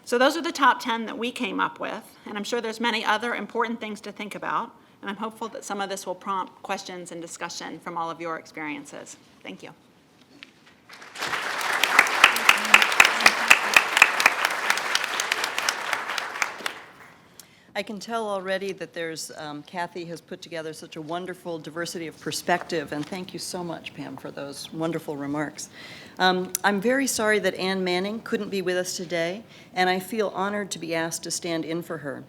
So those are the top 10 that we came up with, and I'm sure there's many other important things to think about, and I'm hopeful that some of this will prompt questions and discussion from all of your experiences. Thank you. I can tell already that there's, Kathy has put together such a wonderful diversity of perspective, and thank you so much, Pam, for those wonderful remarks. I'm very sorry that Ann Manning couldn't be with us today, and I feel honored to be asked to stand in for her.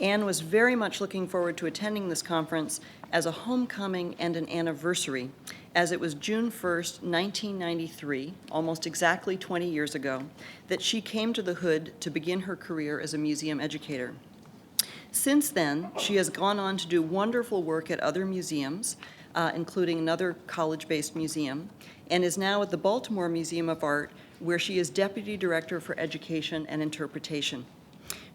Ann was very much looking forward to attending this conference as a homecoming and an anniversary, as it was June 1st, 1993, almost exactly 20 years ago, that she came to the Hood to begin her career as a museum educator. Since then, she has gone on to do wonderful work at other museums, including another college-based museum, and is now at the Baltimore Museum of Art, where she is Deputy Director for Education and Interpretation.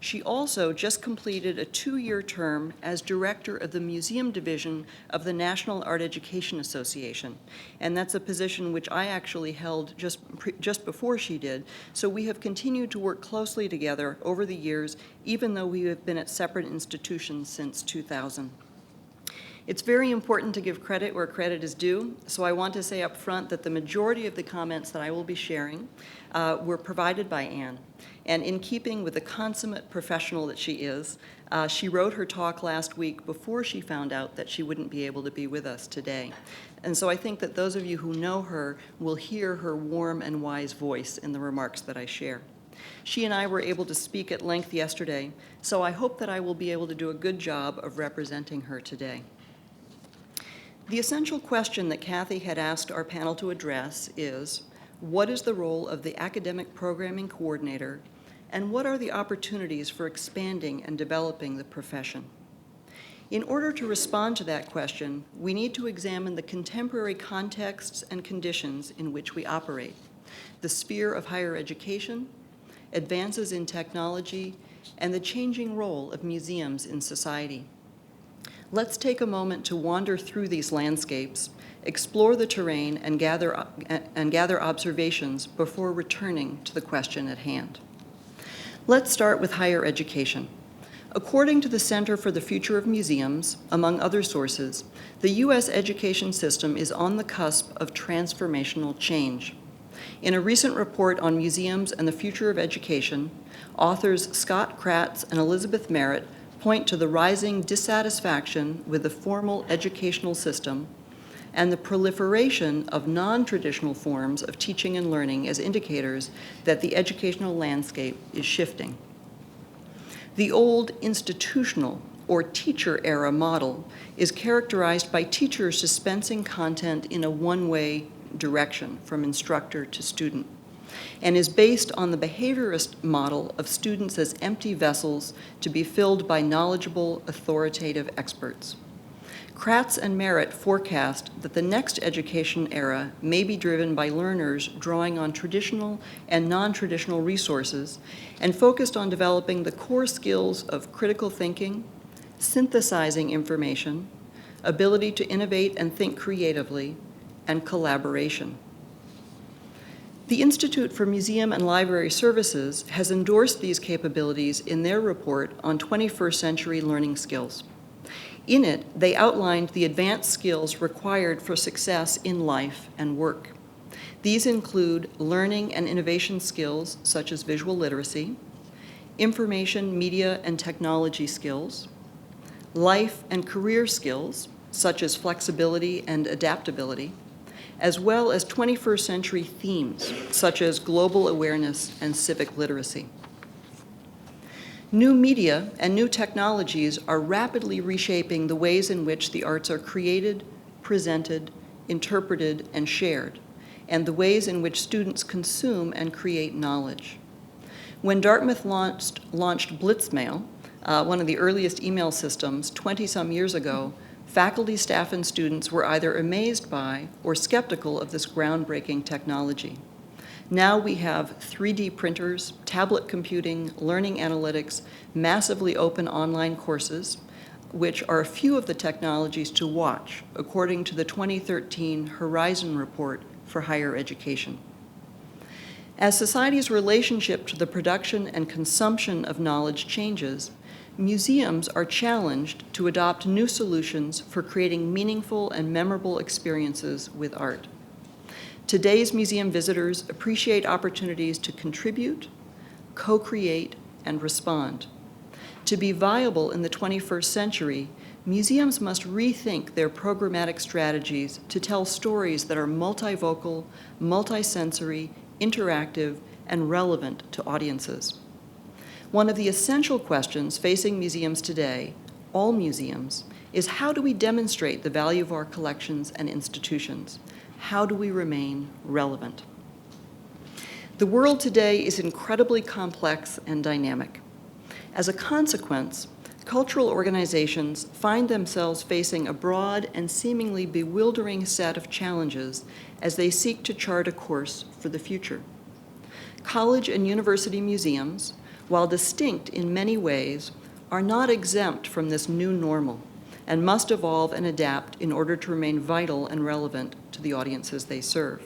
She also just completed a 2-year term as Director of the Museum Division of the National Art Education Association, and that's a position which I actually held just before she did, so we have continued to work closely together over the years, even though we have been at separate institutions since 2000. It's very important to give credit where credit is due, so I want to say up front that the majority of the comments that I will be sharing were provided by Anne. And in keeping with the consummate professional that she is, she wrote her talk last week before she found out that she wouldn't be able to be with us today. And so I think that those of you who know her will hear her warm and wise voice in the remarks that I share. She and I were able to speak at length yesterday, so I hope that I will be able to do a good job of representing her today. The essential question that Kathy had asked our panel to address is, what is the role of the academic programming coordinator, and what are the opportunities for expanding and developing the profession? In order to respond to that question, we need to examine the contemporary contexts and conditions in which we operate, the sphere of higher education, advances in technology, and the changing role of museums in society. Let's take a moment to wander through these landscapes, explore the terrain, and gather observations before returning to the question at hand. Let's start with higher education. According to the Center for the Future of Museums, among other sources, the U.S. education system is on the cusp of transformational change. In a recent report on museums and the future of education, authors Scott Kratz and Elizabeth Merritt point to the rising dissatisfaction with the formal educational system and the proliferation of non-traditional forms of teaching and learning as indicators that the educational landscape is shifting. The old institutional or teacher era model is characterized by teachers dispensing content in a one-way direction from instructor to student, and is based on the behaviorist model of students as empty vessels to be filled by knowledgeable, authoritative experts. Kratz and Merritt forecast that the next education era may be driven by learners drawing on traditional and non-traditional resources and focused on developing the core skills of critical thinking, synthesizing information, ability to innovate and think creatively, and collaboration. The Institute for Museum and Library Services has endorsed these capabilities in their report on 21st century learning skills. In it, they outlined the advanced skills required for success in life and work. These include learning and innovation skills such as visual literacy, information, media, and technology skills, life and career skills such as flexibility and adaptability, as well as 21st century themes such as global awareness and civic literacy. New media and new technologies are rapidly reshaping the ways in which the arts are created, presented, interpreted, and shared, and the ways in which students consume and create knowledge. When Dartmouth launched Blitzmail, one of the earliest email systems, 20-some years ago, faculty, staff, and students were either amazed by or skeptical of this groundbreaking technology. Now we have 3D printers, tablet computing, learning analytics, massively open online courses, which are a few of the technologies to watch, according to the 2013 Horizon Report for Higher Education. As society's relationship to the production and consumption of knowledge changes, museums are challenged to adopt new solutions for creating meaningful and memorable experiences with art. Today's museum visitors appreciate opportunities to contribute, co-create, and respond. To be viable in the 21st century, museums must rethink their programmatic strategies to tell stories that are multivocal, multisensory, interactive, and relevant to audiences. One of the essential questions facing museums today, all museums, is how do we demonstrate the value of our collections and institutions? How do we remain relevant? The world today is incredibly complex and dynamic. As a consequence, cultural organizations find themselves facing a broad and seemingly bewildering set of challenges as they seek to chart a course for the future. College and university museums, while distinct in many ways, are not exempt from this new normal and must evolve and adapt in order to remain vital and relevant to the audiences they serve.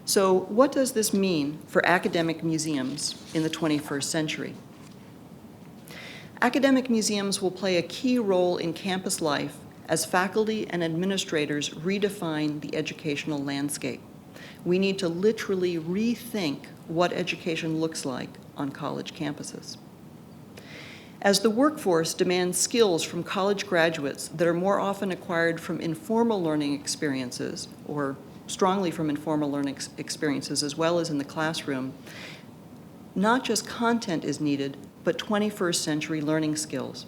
So what does this mean for academic museums in the 21st century? Academic museums will play a key role in campus life as faculty and administrators redefine the educational landscape. We need to literally rethink what education looks like on college campuses. As the workforce demands skills from college graduates that are more often acquired from informal learning experiences, or strongly from informal learning experiences as well as in the classroom, not just content is needed, but 21st century learning skills.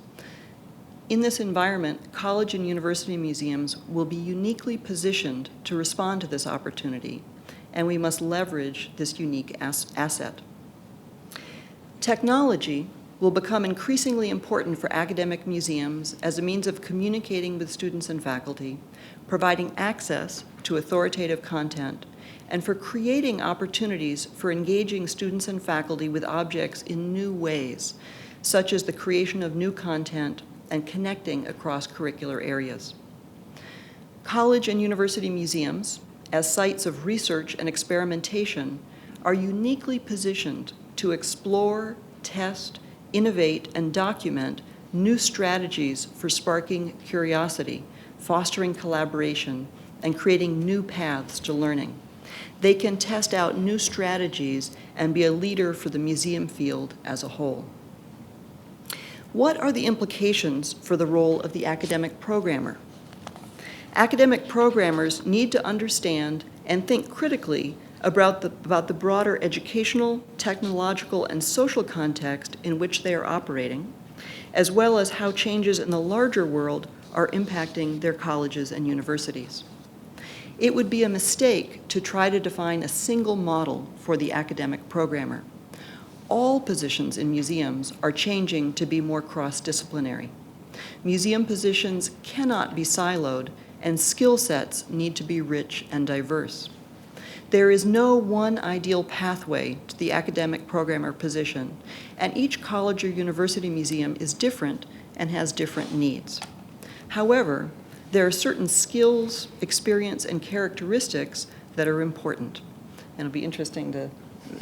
In this environment, college and university museums will be uniquely positioned to respond to this opportunity, and we must leverage this unique asset. Technology will become increasingly important for academic museums as a means of communicating with students and faculty, providing access to authoritative content, and for creating opportunities for engaging students and faculty with objects in new ways, such as the creation of new content and connecting across curricular areas. College and university museums, as sites of research and experimentation, are uniquely positioned to explore, test, innovate, and document new strategies for sparking curiosity, fostering collaboration, and creating new paths to learning. They can test out new strategies and be a leader for the museum field as a whole. What are the implications for the role of the academic programmer? Academic programmers need to understand and think critically about the broader educational, technological, and social context in which they are operating, as well as how changes in the larger world are impacting their colleges and universities. It would be a mistake to try to define a single model for the academic programmer. All positions in museums are changing to be more cross-disciplinary. Museum positions cannot be siloed, and skill sets need to be rich and diverse. There is no one ideal pathway to the academic programmer position, and each college or university museum is different and has different needs. However, there are certain skills, experience, and characteristics that are important. And it'll be interesting to,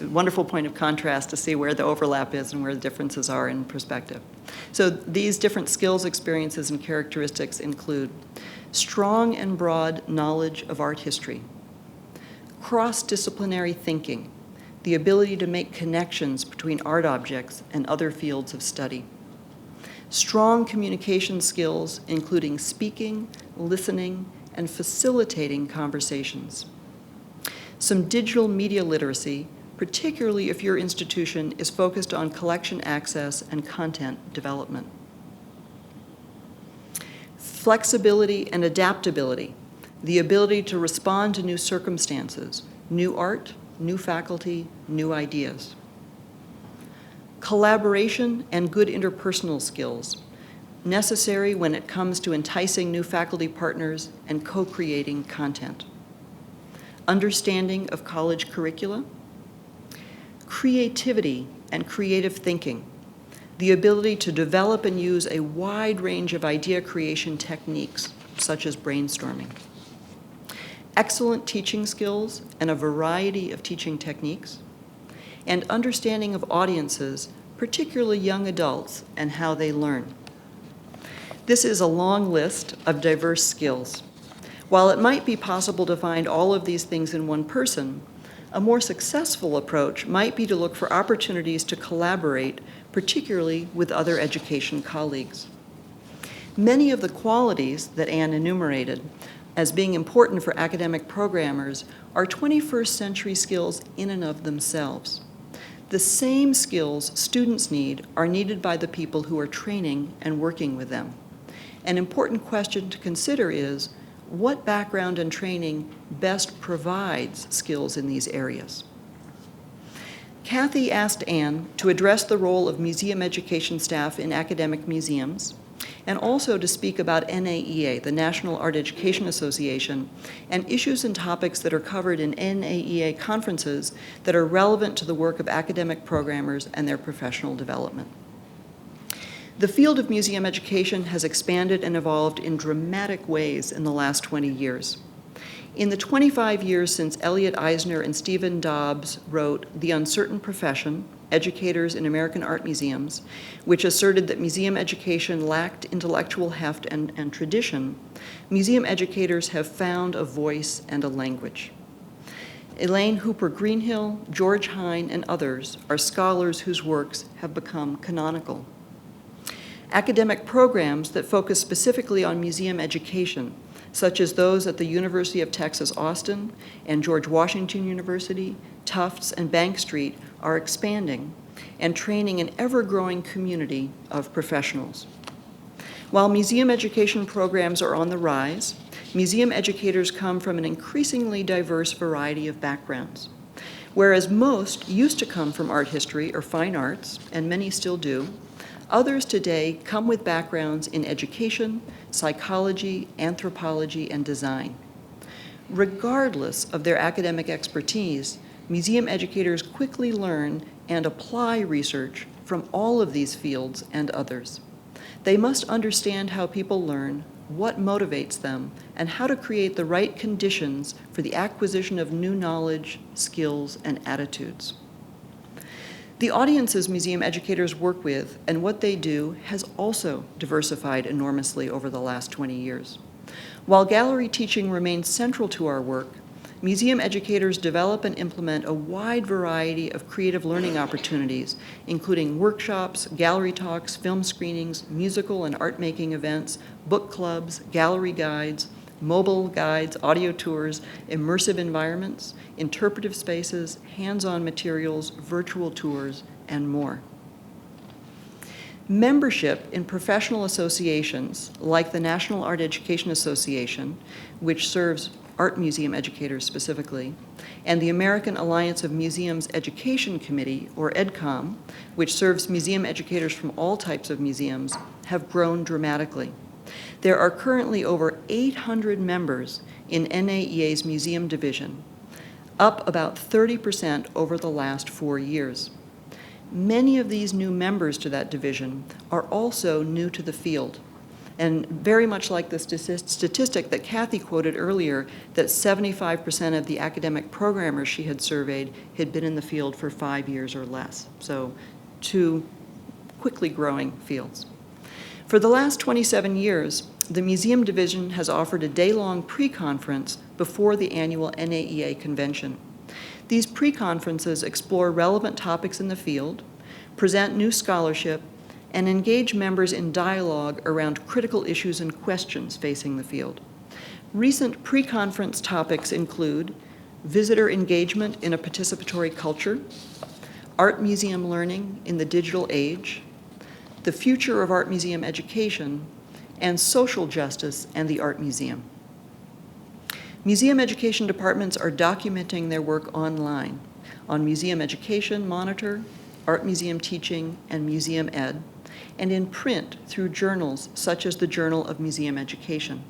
wonderful point of contrast to see where the overlap is and where the differences are in perspective. So these different skills, experiences, and characteristics include strong and broad knowledge of art history, cross-disciplinary thinking, the ability to make connections between art objects and other fields of study, strong communication skills, including speaking, listening, and facilitating conversations, some digital media literacy, particularly if your institution is focused on collection access and content development, flexibility and adaptability, the ability to respond to new circumstances, new art, new faculty, new ideas. Collaboration and good interpersonal skills, necessary when it comes to enticing new faculty partners and co-creating content. Understanding of college curricula. Creativity and creative thinking, the ability to develop and use a wide range of idea creation techniques, such as brainstorming. Excellent teaching skills and a variety of teaching techniques, and understanding of audiences, particularly young adults, and how they learn. This is a long list of diverse skills. While it might be possible to find all of these things in one person, a more successful approach might be to look for opportunities to collaborate, particularly with other education colleagues. Many of the qualities that Anne enumerated as being important for academic programmers are 21st century skills in and of themselves. The same skills students need are needed by the people who are training and working with them. An important question to consider is, what background and training best provides skills in these areas? Kathy asked Anne to address the role of museum education staff in academic museums, and also to speak about NAEA, the National Art Education Association, and issues and topics that are covered in NAEA conferences that are relevant to the work of academic programmers and their professional development. The field of museum education has expanded and evolved in dramatic ways in the last 20 years. In the 25 years since Elliot Eisner and Stephen Dobbs wrote The Uncertain Profession, Educators in American Art Museums, which asserted that museum education lacked intellectual heft and tradition, museum educators have found a voice and a language. Elaine Hooper Greenhill, George Hine, and others are scholars whose works have become canonical. Academic programs that focus specifically on museum education, such as those at the University of Texas, Austin, and George Washington University, Tufts, and Bank Street, are expanding and training an ever-growing community of professionals. While museum education programs are on the rise, museum educators come from an increasingly diverse variety of backgrounds. Whereas most used to come from art history or fine arts, and many still do, others today come with backgrounds in education, psychology, anthropology, and design. Regardless of their academic expertise, museum educators quickly learn and apply research from all of these fields and others. They must understand how people learn, what motivates them, and how to create the right conditions for the acquisition of new knowledge, skills, and attitudes. The audiences museum educators work with and what they do has also diversified enormously over the last 20 years. While gallery teaching remains central to our work, museum educators develop and implement a wide variety of creative learning opportunities, including workshops, gallery talks, film screenings, musical and art-making events, book clubs, gallery guides, mobile guides, audio tours, immersive environments, interpretive spaces, hands-on materials, virtual tours, and more. Membership in professional associations like the National Art Education Association, which serves art museum educators specifically, and the American Alliance of Museums Education Committee, or EDCOM, which serves museum educators from all types of museums, have grown dramatically. There are currently over 800 members in NAEA's museum division, up about 30% over the last 4 years. Many of these new members to that division are also new to the field. And very much like the statistic that Kathy quoted earlier, that 75% of the academic programmers she had surveyed had been in the field for 5 years or less. So 2 quickly growing fields. For the last 27 years, the museum division has offered a day-long pre-conference before the annual NAEA convention. These pre-conferences explore relevant topics in the field, present new scholarship, and engage members in dialogue around critical issues and questions facing the field. Recent pre-conference topics include visitor engagement in a participatory culture, art museum learning in the digital age, the future of art museum education, and social justice and the art museum. Museum education departments are documenting their work online on Museum Education Monitor, Art Museum Teaching, and Museum Ed, and in print through journals such as the Journal of Museum Education.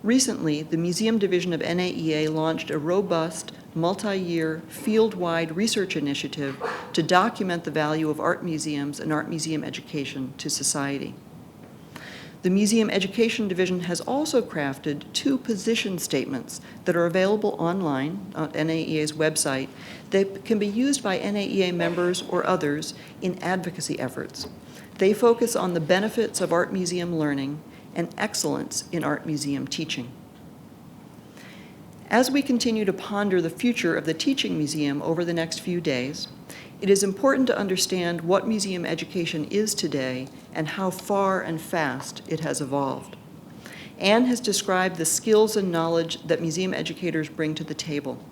Recently, the Museum Division of NAEA launched a robust, multi-year, field-wide research initiative to document the value of art museums and art museum education to society. The Museum Education Division has also crafted 2 position statements that are available online on NAEA's website that can be used by NAEA members or others in advocacy efforts. They focus on the benefits of art museum learning and excellence in art museum teaching. As we continue to ponder the future of the teaching museum over the next few days, it is important to understand what museum education is today and how far and fast it has evolved. Anne has described the skills and knowledge that museum educators bring to the table.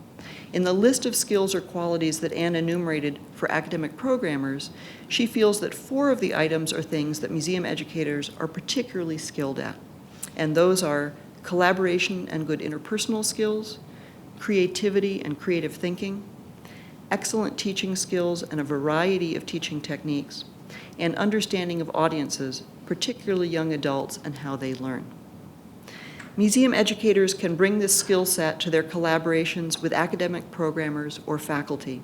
In the list of skills or qualities that Anne enumerated for academic programmers, she feels that 4 of the items are things that museum educators are particularly skilled at. And those are collaboration and good interpersonal skills, creativity and creative thinking, excellent teaching skills and a variety of teaching techniques, and understanding of audiences, particularly young adults, and how they learn. Museum educators can bring this skill set to their collaborations with academic programmers or faculty.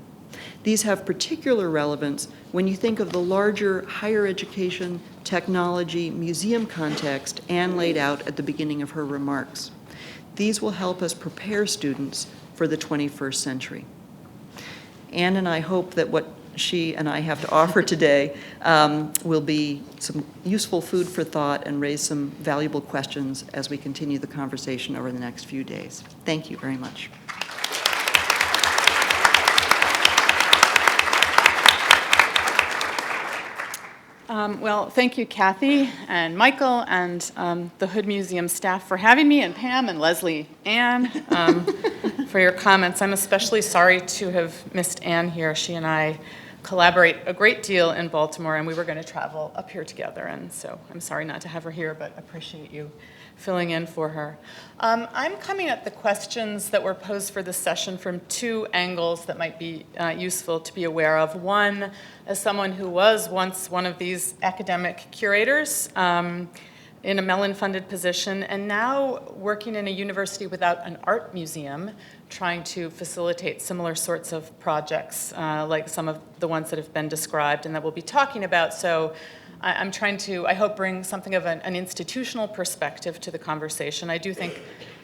These have particular relevance when you think of the larger higher education, technology, museum context Anne laid out at the beginning of her remarks. These will help us prepare students for the 21st century. Anne and I hope that what she and I have to offer today will be some useful food for thought and raise some valuable questions as we continue the conversation over the next few days. Thank you very much. Well, thank you, Kathy and Michael and the Hood Museum staff for having me, and Pam and Lesley, Anne, for your comments. I'm especially sorry to have missed Anne here. She and I collaborate a great deal in Baltimore, and we were going to travel up here together, and so I'm sorry not to have her here, but appreciate you filling in for her. I'm coming at the questions that were posed for this session from two angles that might be useful to be aware of. One, as someone who was once one of these academic curators in a Mellon-funded position, and now working in a university without an art museum, trying to facilitate similar sorts of projects like some of the ones that have been described and that we'll be talking about. So I'm trying to, I hope, bring something of an institutional perspective to the conversation. I do think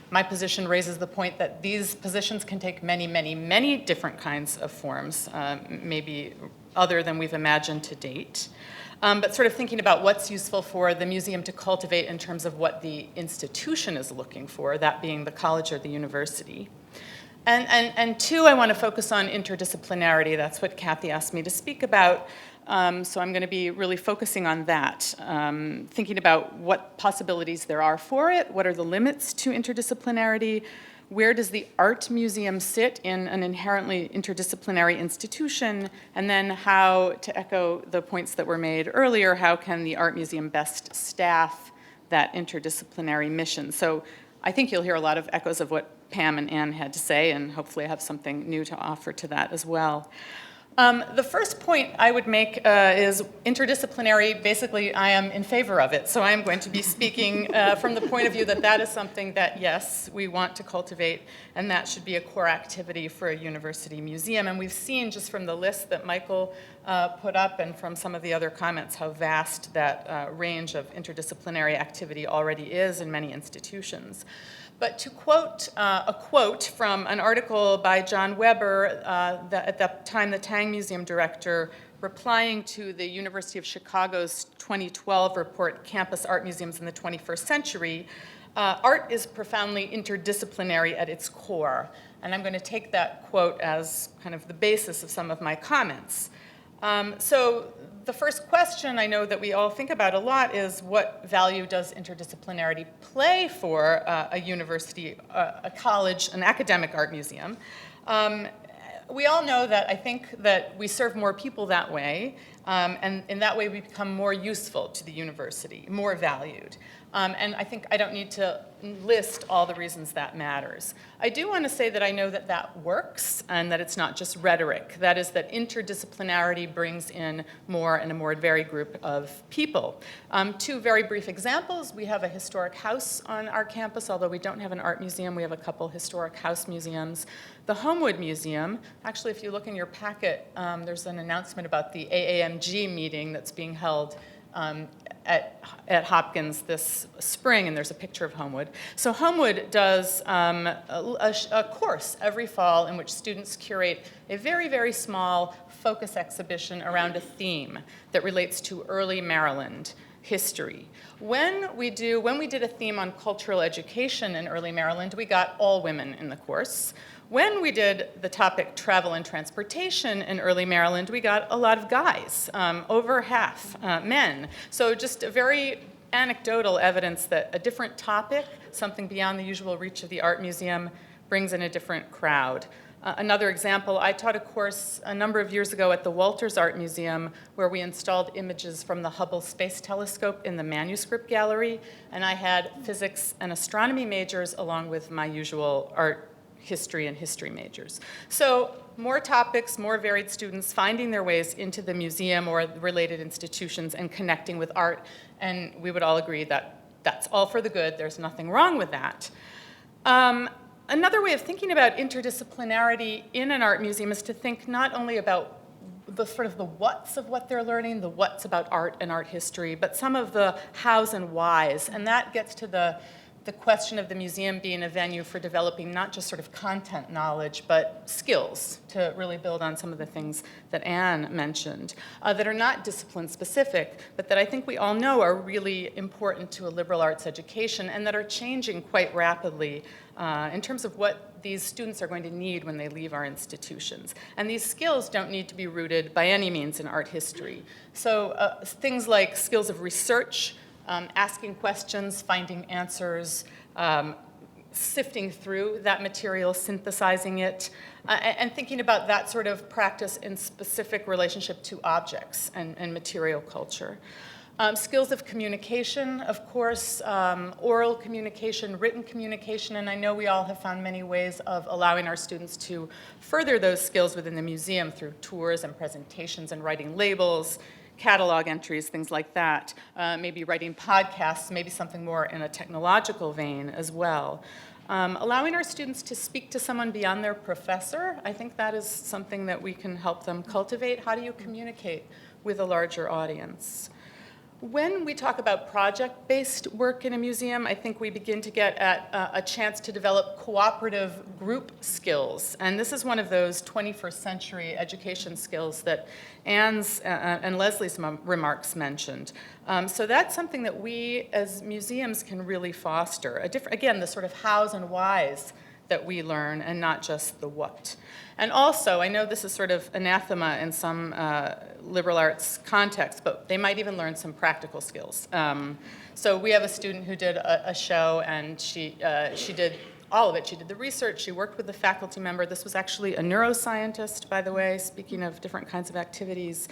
my position raises the point that these positions can take many, many, many different kinds of forms, maybe other than we've imagined to date. But sort of thinking about what's useful for the museum to cultivate in terms of what the institution is looking for, that being the college or the university. And two, I want to focus on interdisciplinarity. That's what Kathy asked me to speak about. So I'm going to be really focusing on that, thinking about what possibilities there are for it, what are the limits to interdisciplinarity, where does the art museum sit in an inherently interdisciplinary institution, and then how, to echo the points that were made earlier, how can the art museum best staff that interdisciplinary mission? So I think you'll hear a lot of echoes of what Pam and Anne had to say, and hopefully I have something new to offer to that as well. The first point I would make is interdisciplinary. Basically, I am in favor of it. So I'm going to be speaking from the point of view that that is something that, yes, we want to cultivate, and that should be a core activity for a university museum. And we've seen just from the list that Michael put up and from some of the other comments how vast that range of interdisciplinary activity already is in many institutions. But to quote a quote from an article by John Weber, at that time the Tang Museum director, replying to the University of Chicago's 2012 report, Campus Art Museums in the 21st Century, art is profoundly interdisciplinary at its core. And I'm going to take that quote as kind of the basis of some of my comments. So the first question I know that we all think about a lot is what value does interdisciplinarity play for a university, a college, an academic art museum? We all know that I think that we serve more people that way, and in that way we become more useful to the university, more valued. And I think I don't need to list all the reasons that matters. I do want to say that I know that that works and that it's not just rhetoric. That is that interdisciplinarity brings in more and a more varied group of people. Two very brief examples. We have a historic house on our campus. Although we don't have an art museum, we have a couple historic house museums. The Homewood Museum, actually if you look in your packet, there's an announcement about the AAMG meeting that's being held at Hopkins this spring, and there's a picture of Homewood. So Homewood does a course every fall in which students curate a very, very small focus exhibition around a theme that relates to early Maryland history. When we did a theme on cultural education in early Maryland, we got all women in the course. When we did the topic travel and transportation in early Maryland, we got a lot of guys, over half men. So just a very anecdotal evidence that a different topic, something beyond the usual reach of the art museum, brings in a different crowd. Another example, I taught a course a number of years ago at the Walters Art Museum where we installed images from the Hubble Space Telescope in the manuscript gallery, and I had physics and astronomy majors along with my usual art history and history majors. So more topics, more varied students finding their ways into the museum or related institutions and connecting with art, and we would all agree that that's all for the good. There's nothing wrong with that. Another way of thinking about interdisciplinarity in an art museum is to think not only about the sort of the what's of what they're learning, the what's about art and art history, but some of the hows and whys, and that gets to the the question of the museum being a venue for developing not just sort of content knowledge, but skills to really build on some of the things that Anne mentioned, that are not discipline specific, but that I think we all know are really important to a liberal arts education and that are changing quite rapidly in terms of what these students are going to need when they leave our institutions. And these skills don't need to be rooted by any means in art history. So things like skills of research, asking questions, finding answers, sifting through that material, synthesizing it, and thinking about that sort of practice in specific relationship to objects and material culture. Skills of communication, of course, oral communication, written communication, and I know we all have found many ways of allowing our students to further those skills within the museum through tours and presentations and writing labels, catalog entries, things like that, maybe writing podcasts, maybe something more in a technological vein as well. Allowing our students to speak to someone beyond their professor, I think that is something that we can help them cultivate. How do you communicate with a larger audience? When we talk about project-based work in a museum, I think we begin to get at a chance to develop cooperative group skills. And this is one of those 21st century education skills that Anne's and Lesley's remarks mentioned. So that's something that we as museums can really foster. Again, the sort of hows and whys that we learn and not just the what. And also, I know this is sort of anathema in some liberal arts context, but they might even learn some practical skills. So we have a student who did a show, and she did all of it. She did the research, she worked with the faculty member. This was actually a neuroscientist, by the way, speaking of different kinds of activities.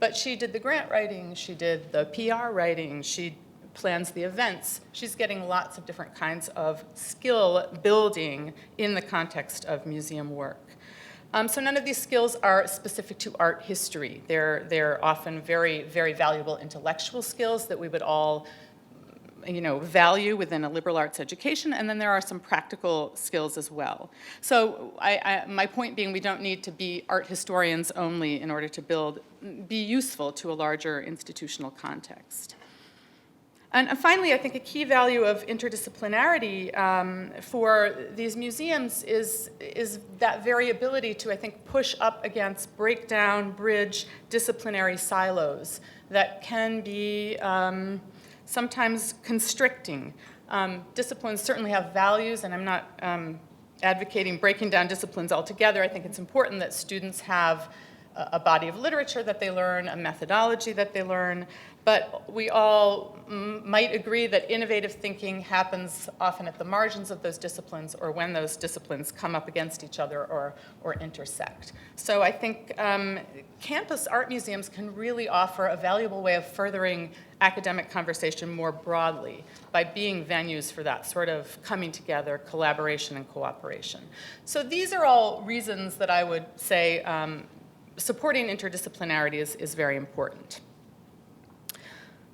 But she did the grant writing, she did the PR writing, she plans the events. She's getting lots of different kinds of skill building in the context of museum work. So none of these skills are specific to art history. They're often very, very valuable intellectual skills that we would all value within a liberal arts education, and then there are some practical skills as well. So my point being, we don't need to be art historians only in order to be useful to a larger institutional context. And finally, I think a key value of interdisciplinarity for these museums is that variability to, I think, push up against, break down, bridge disciplinary silos that can be sometimes constricting. Disciplines certainly have values, and I'm not advocating breaking down disciplines altogether. I think it's important that students have a body of literature that they learn, a methodology that they learn, but we all might agree that innovative thinking happens often at the margins of those disciplines or when those disciplines come up against each other or intersect. So I think campus art museums can really offer a valuable way of furthering academic conversation more broadly by being venues for that sort of coming together, collaboration and cooperation. So these are all reasons that I would say supporting interdisciplinarity is very important.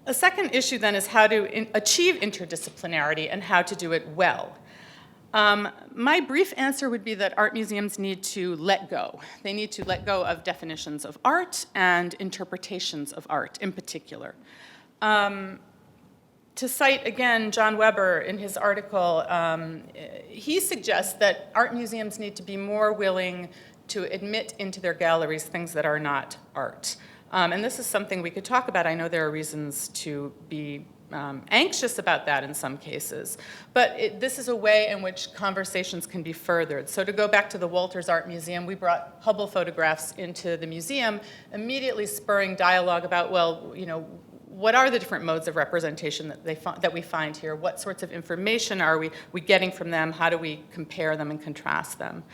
A second issue then is how to achieve interdisciplinarity and how to do it well. My brief answer would be that art museums need to let go. They need to let go of definitions of art and interpretations of art in particular. To cite again John Weber in his article, he suggests that art museums need to be more willing to admit into their galleries things that are not art. And this is something we could talk about. I know there are reasons to be anxious about that in some cases, but this is a way in which conversations can be furthered. So to go back to the Walters Art Museum, we brought Hubble photographs into the museum, immediately spurring dialogue about, well, what are the different modes of representation that we find here? What sorts of information are we getting from them? How do we compare them and contrast them?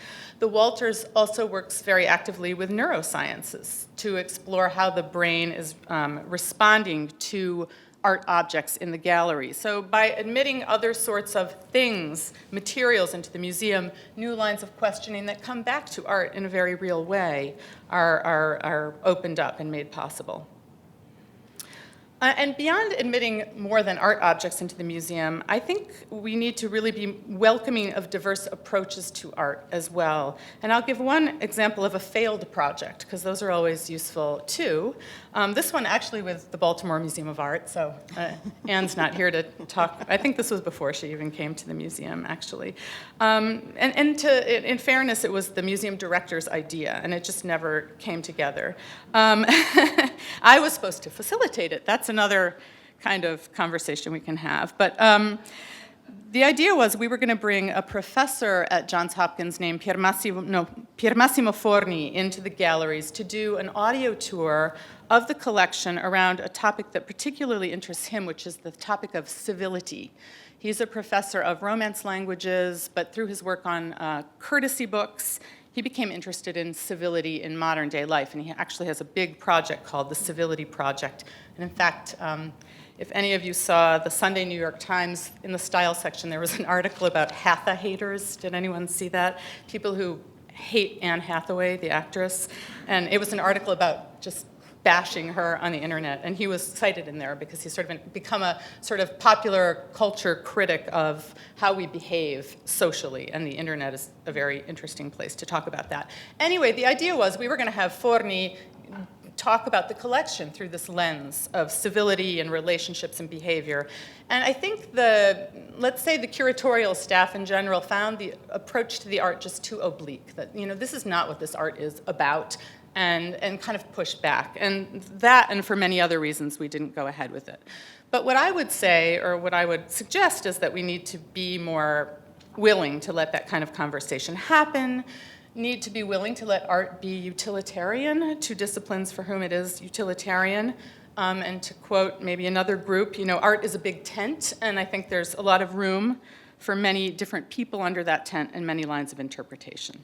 The Walters also works very actively with neurosciences to explore how the brain is responding to art objects in the gallery. So by admitting other sorts of things, materials into the museum, new lines of questioning that come back to art in a very real way are opened up and made possible. And beyond admitting more than art objects into the museum, I think we need to really be welcoming of diverse approaches to art as well. And I'll give one example of a failed project, because those are always useful too. This one actually with the Baltimore Museum of Art, so Anne's not here to talk. I think this was before she even came to the museum, actually. In fairness, it was the museum director's idea, and it just never came together. I was supposed to facilitate it. That's another kind of conversation we can have. But the idea was we were going to bring a professor at Johns Hopkins named Pier Massimo Forni into the galleries to do an audio tour of the collection around a topic that particularly interests him, which is the topic of civility. He's a professor of Romance languages, but through his work on courtesy books, he became interested in civility in modern day life, and he actually has a big project called the Civility Project. And in fact, if any of you saw the Sunday New York Times, in the style section, there was an article about Hatha haters. Did anyone see that? People who hate Anne Hathaway, the actress. And it was an article about just bashing her on the internet, and he was cited in there because he's sort of become a sort of popular culture critic of how we behave socially, and the internet is a very interesting place to talk about that. Anyway, the idea was we were going to have Forni talk about the collection through this lens of civility and relationships and behavior. And I think let's say the curatorial staff in general found the approach to the art just too oblique, that, this is not what this art is about, and kind of pushed back. And that, and for many other reasons, we didn't go ahead with it. But what I would say, or what I would suggest, is that we need to be more willing to let that kind of conversation happen, need to be willing to let art be utilitarian to disciplines for whom it is utilitarian. And to quote maybe another group, art is a big tent, and I think there's a lot of room for many different people under that tent and many lines of interpretation.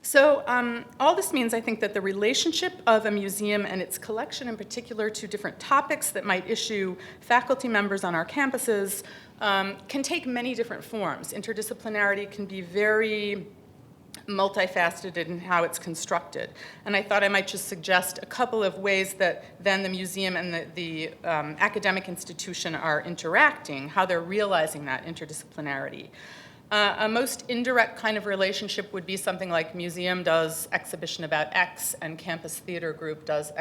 So all this means, I think, that the relationship of a museum and its collection in particular to different topics that might issue faculty members on our campuses can take many different forms. Interdisciplinarity can be very multifaceted in how it's constructed. And I thought I might just suggest a couple of ways that then the museum and the academic institution are interacting, how they're realizing that interdisciplinarity. A most indirect kind of relationship would be something like museum does exhibition about X and campus theater group does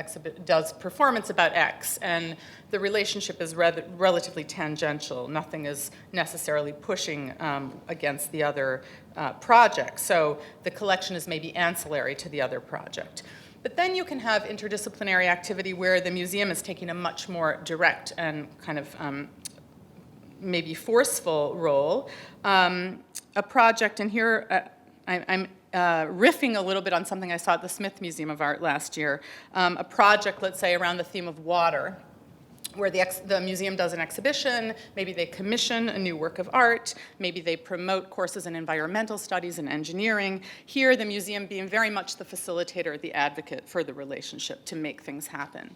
performance about X, and the relationship is relatively tangential. Nothing is necessarily pushing against the other project, so the collection is maybe ancillary to the other project. But then you can have interdisciplinary activity where the museum is taking a much more direct and kind of maybe forceful role. A project, and here I'm riffing a little bit on something I saw at the Smith Museum of Art last year, a project, let's say, around the theme of water, where the museum does an exhibition, maybe they commission a new work of art, maybe they promote courses in environmental studies and engineering. Here, the museum being very much the facilitator, the advocate for the relationship to make things happen.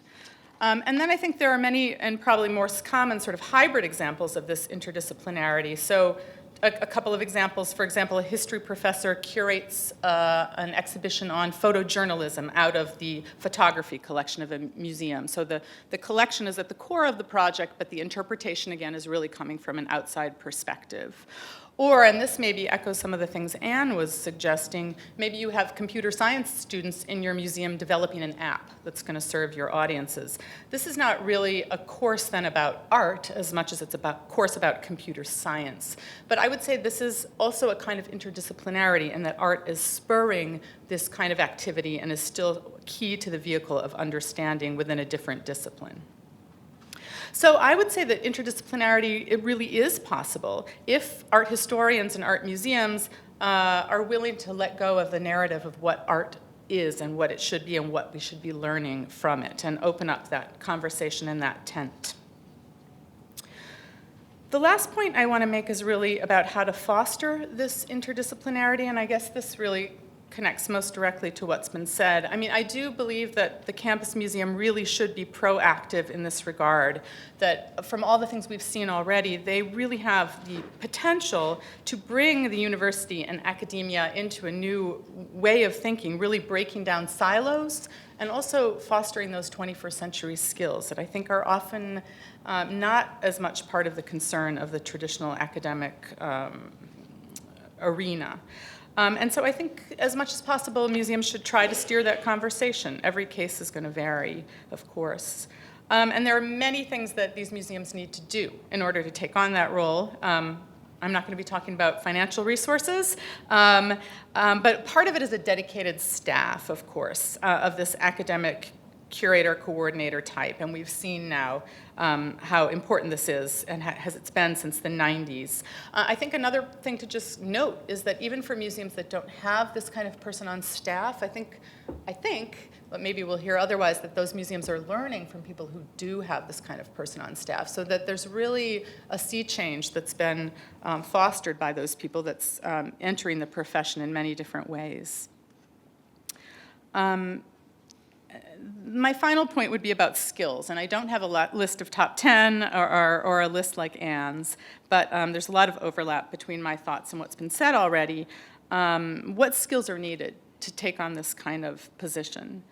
And then I think there are many, and probably more common, sort of hybrid examples of this interdisciplinarity. So a couple of examples. For example, a history professor curates an exhibition on photojournalism out of the photography collection of a museum. So the collection is at the core of the project, but the interpretation, again, is really coming from an outside perspective. Or, and this maybe echoes some of the things Anne was suggesting, maybe you have computer science students in your museum developing an app that's going to serve your audiences. This is not really a course then about art as much as it's a course about computer science. But I would say this is also a kind of interdisciplinarity in that art is spurring this kind of activity and is still key to the vehicle of understanding within a different discipline. So I would say that interdisciplinarity, it really is possible if art historians and art museums are willing to let go of the narrative of what art is and what it should be and what we should be learning from it, and open up that conversation in that tent. The last point I want to make is really about how to foster this interdisciplinarity, and I guess this really connects most directly to what's been said. I mean, I do believe that the campus museum really should be proactive in this regard, that from all the things we've seen already, they really have the potential to bring the university and academia into a new way of thinking, really breaking down silos and also fostering those 21st century skills that I think are often not as much part of the concern of the traditional academic arena. And so I think as much as possible, museums should try to steer that conversation. Every case is going to vary, of course. And there are many things that these museums need to do in order to take on that role. I'm not going to be talking about financial resources, but part of it is a dedicated staff, of course, of this academic curator coordinator type, and we've seen now how important this is and has it's been since the 90s. I think another thing to just note is that even for museums that don't have this kind of person on staff, I think, but maybe we'll hear otherwise, that those museums are learning from people who do have this kind of person on staff, so that there's really a sea change that's been fostered by those people that's entering the profession in many different ways. My final point would be about skills, and I don't have a list of top 10 or a list like Anne's, but there's a lot of overlap between my thoughts and what's been said already. What skills are needed to take on this kind of position?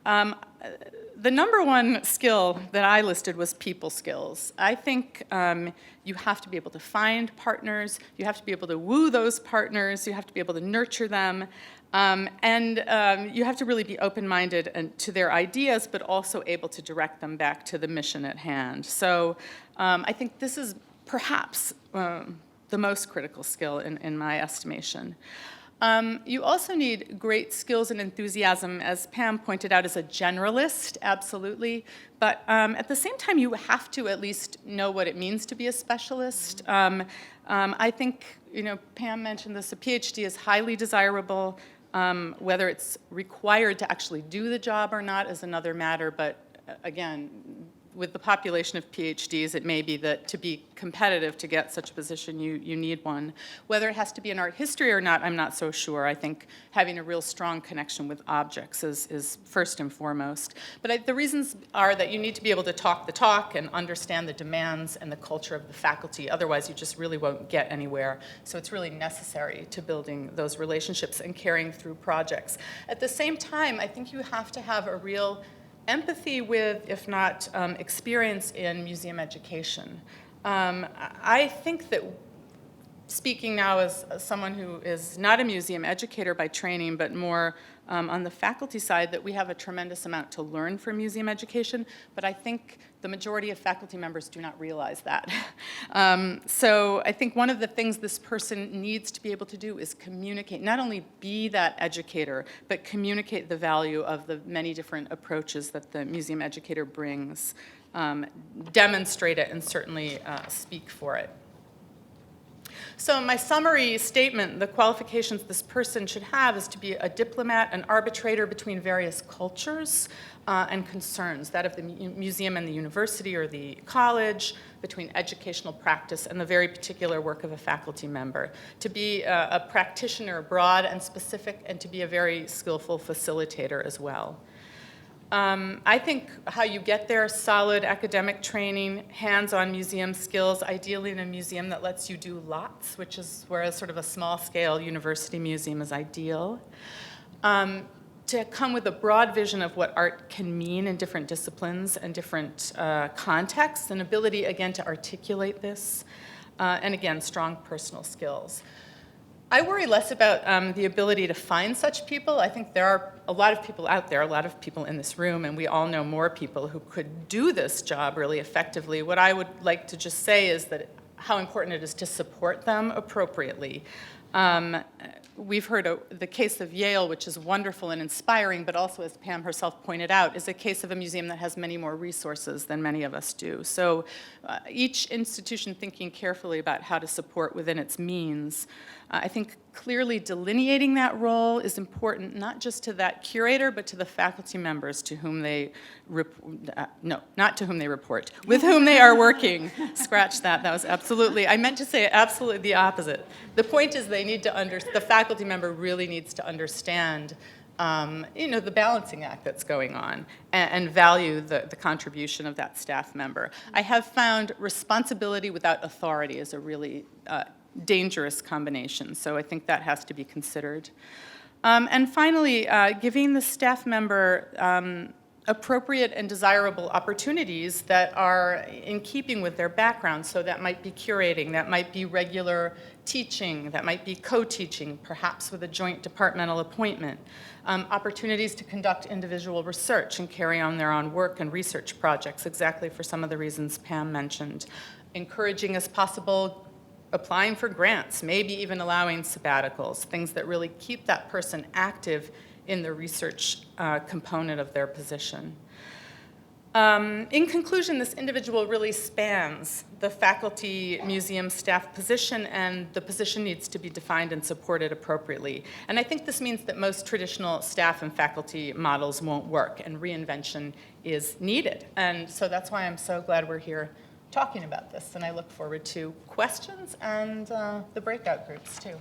The number one skill that I listed was people skills. I think you have to be able to find partners, you have to be able to woo those partners, you have to be able to nurture them, and you have to really be open-minded to their ideas, but also able to direct them back to the mission at hand. So I think this is perhaps the most critical skill in my estimation. You also need great skills and enthusiasm, as Pam pointed out, as a generalist, absolutely. But at the same time, you have to at least know what it means to be a specialist. I think, Pam mentioned this, a PhD is highly desirable. Whether it's required to actually do the job or not is another matter, but again, with the population of PhDs, it may be that to be competitive to get such a position, you need one. Whether it has to be in art history or not, I'm not so sure. I think having a real strong connection with objects is first and foremost. But the reasons are that you need to be able to talk the talk and understand the demands and the culture of the faculty. Otherwise, you just really won't get anywhere. So it's really necessary to building those relationships and carrying through projects. At the same time, I think you have to have a real empathy with, if not experience in museum education. I think that, speaking now as someone who is not a museum educator by training, but more on the faculty side, that we have a tremendous amount to learn from museum education, but I think the majority of faculty members do not realize that. So I think one of the things this person needs to be able to do is communicate, not only be that educator, but communicate the value of the many different approaches that the museum educator brings, demonstrate it, and certainly speak for it. So my summary statement, the qualifications this person should have is to be a diplomat, an arbitrator between various cultures and concerns, that of the museum and the university or the college, between educational practice and the very particular work of a faculty member, to be a practitioner broad and specific, and to be a very skillful facilitator as well. I think how you get there, solid academic training, hands-on museum skills, ideally in a museum that lets you do lots, which is where sort of a small-scale university museum is ideal. To come with a broad vision of what art can mean in different disciplines and different contexts, an ability, again, to articulate this, and again, strong personal skills. I worry less about the ability to find such people. I think there are a lot of people out there, a lot of people in this room, and we all know more people who could do this job really effectively. What I would like to just say is that how important it is to support them appropriately. We've heard the case of Yale, which is wonderful and inspiring, but also, as Pam herself pointed out, is a case of a museum that has many more resources than many of us do. So each institution thinking carefully about how to support within its means. I think clearly delineating that role is important, not just to that curator, but to the faculty members to whom they, not to whom they report, with whom they are working. Scratch that, that was absolutely, I meant to say absolutely the opposite. The point is they need to the faculty member really needs to understand the balancing act that's going on and value the contribution of that staff member. I have found responsibility without authority is a really dangerous combination, so I think that has to be considered. And finally, giving the staff member appropriate and desirable opportunities that are in keeping with their background. So that might be curating, that might be regular teaching, that might be co-teaching, perhaps with a joint departmental appointment. Opportunities to conduct individual research and carry on their own work and research projects, exactly for some of the reasons Pam mentioned. Encouraging as possible applying for grants, maybe even allowing sabbaticals, things that really keep that person active in the research component of their position. In conclusion, this individual really spans the faculty museum staff position, and the position needs to be defined and supported appropriately. And I think this means that most traditional staff and faculty models won't work, and reinvention is needed. And so that's why I'm so glad we're here talking about this, and I look forward to questions and the breakout groups too.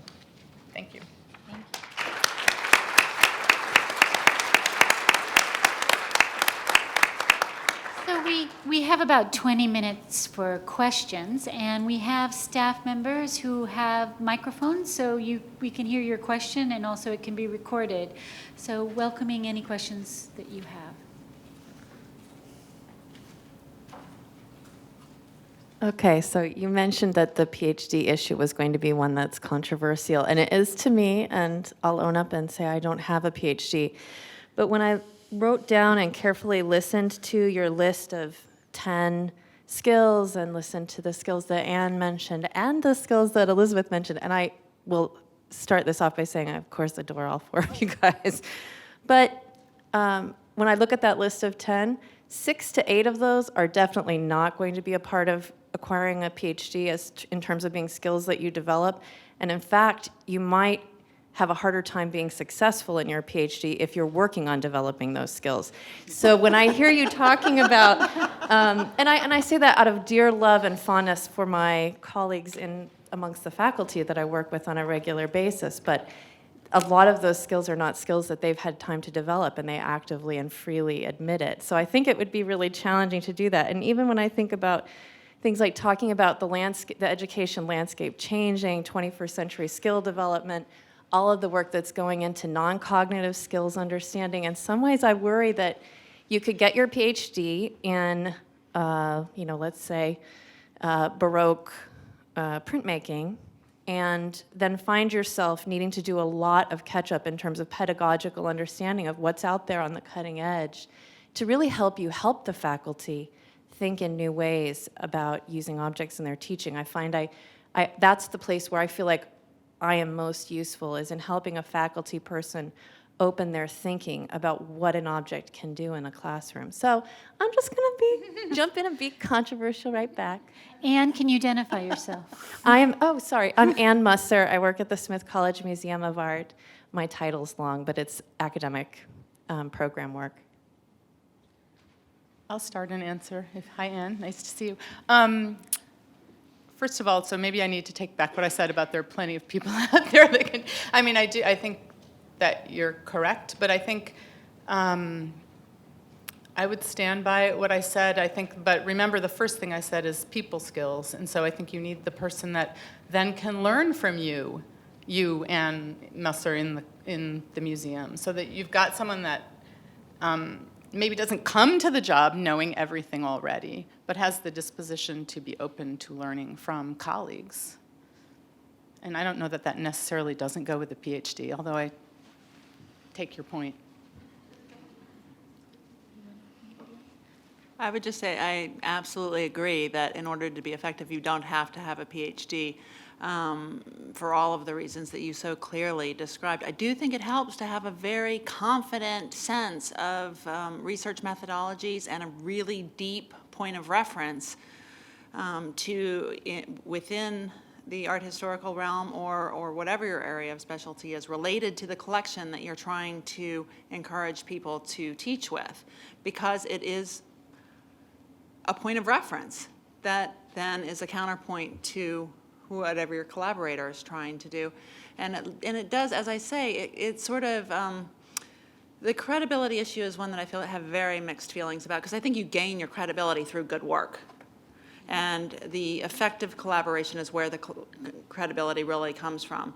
Thank you. So we have about 20 minutes for questions, and we have staff members who have microphones, so we can hear your question, and also it can be recorded. So welcoming any questions that you have. Okay, so you mentioned that the PhD issue was going to be one that's controversial, and it is to me, and I'll own up and say I don't have a PhD. But when I wrote down and carefully listened to your list of 10 skills and listened to the skills that Anne mentioned and the skills that Elizabeth mentioned, and I will start this off by saying I, of course, adore all four of you guys. But when I look at that list of 10, 6 to 8 of those are definitely not going to be a part of acquiring a PhD in terms of being skills that you develop. And in fact, you might have a harder time being successful in your PhD if you're working on developing those skills. So when I hear you talking about, and I say that out of dear love and fondness for my colleagues amongst the faculty that I work with on a regular basis, but a lot of those skills are not skills that they've had time to develop, and they actively and freely admit it. So I think it would be really challenging to do that. And even when I think about things like talking about the education landscape changing, 21st century skill development, all of the work that's going into non-cognitive skills understanding, in some ways I worry that you could get your PhD in, let's say, Baroque printmaking, and then find yourself needing to do a lot of catch-up in terms of pedagogical understanding of what's out there on the cutting edge to really help the faculty think in new ways about using objects in their teaching. I find that's the place where I feel like I am most useful, is in helping a faculty person open their thinking about what an object can do in a classroom. So I'm just going to jump in and be controversial right back. Anne, can you identify yourself? I'm Anne Musser. I work at the Smith College Museum of Art. My title's long, but it's academic program work. I'll start and answer. Hi, Anne. Nice to see you. First of all, so maybe I need to take back what I said about there are plenty of people out there that can. I think that you're correct, but I think I would stand by what I said. But remember, the first thing I said is people skills, and so I think you need the person that then can learn from you and Musser in the museum, so that you've got someone that maybe doesn't come to the job knowing everything already, but has the disposition to be open to learning from colleagues. And I don't know that necessarily doesn't go with a PhD, although I take your point. I would just say I absolutely agree that in order to be effective, you don't have to have a PhD for all of the reasons that you so clearly described. I do think it helps to have a very confident sense of research methodologies and a really deep point of reference within the art historical realm or whatever your area of specialty is related to the collection that you're trying to encourage people to teach with, because it is a point of reference that then is a counterpoint to whatever your collaborator is trying to do. And it does, as I say, it sort of, the credibility issue is one that I feel I have very mixed feelings about, because I think you gain your credibility through good work. And the effective collaboration is where the credibility really comes from.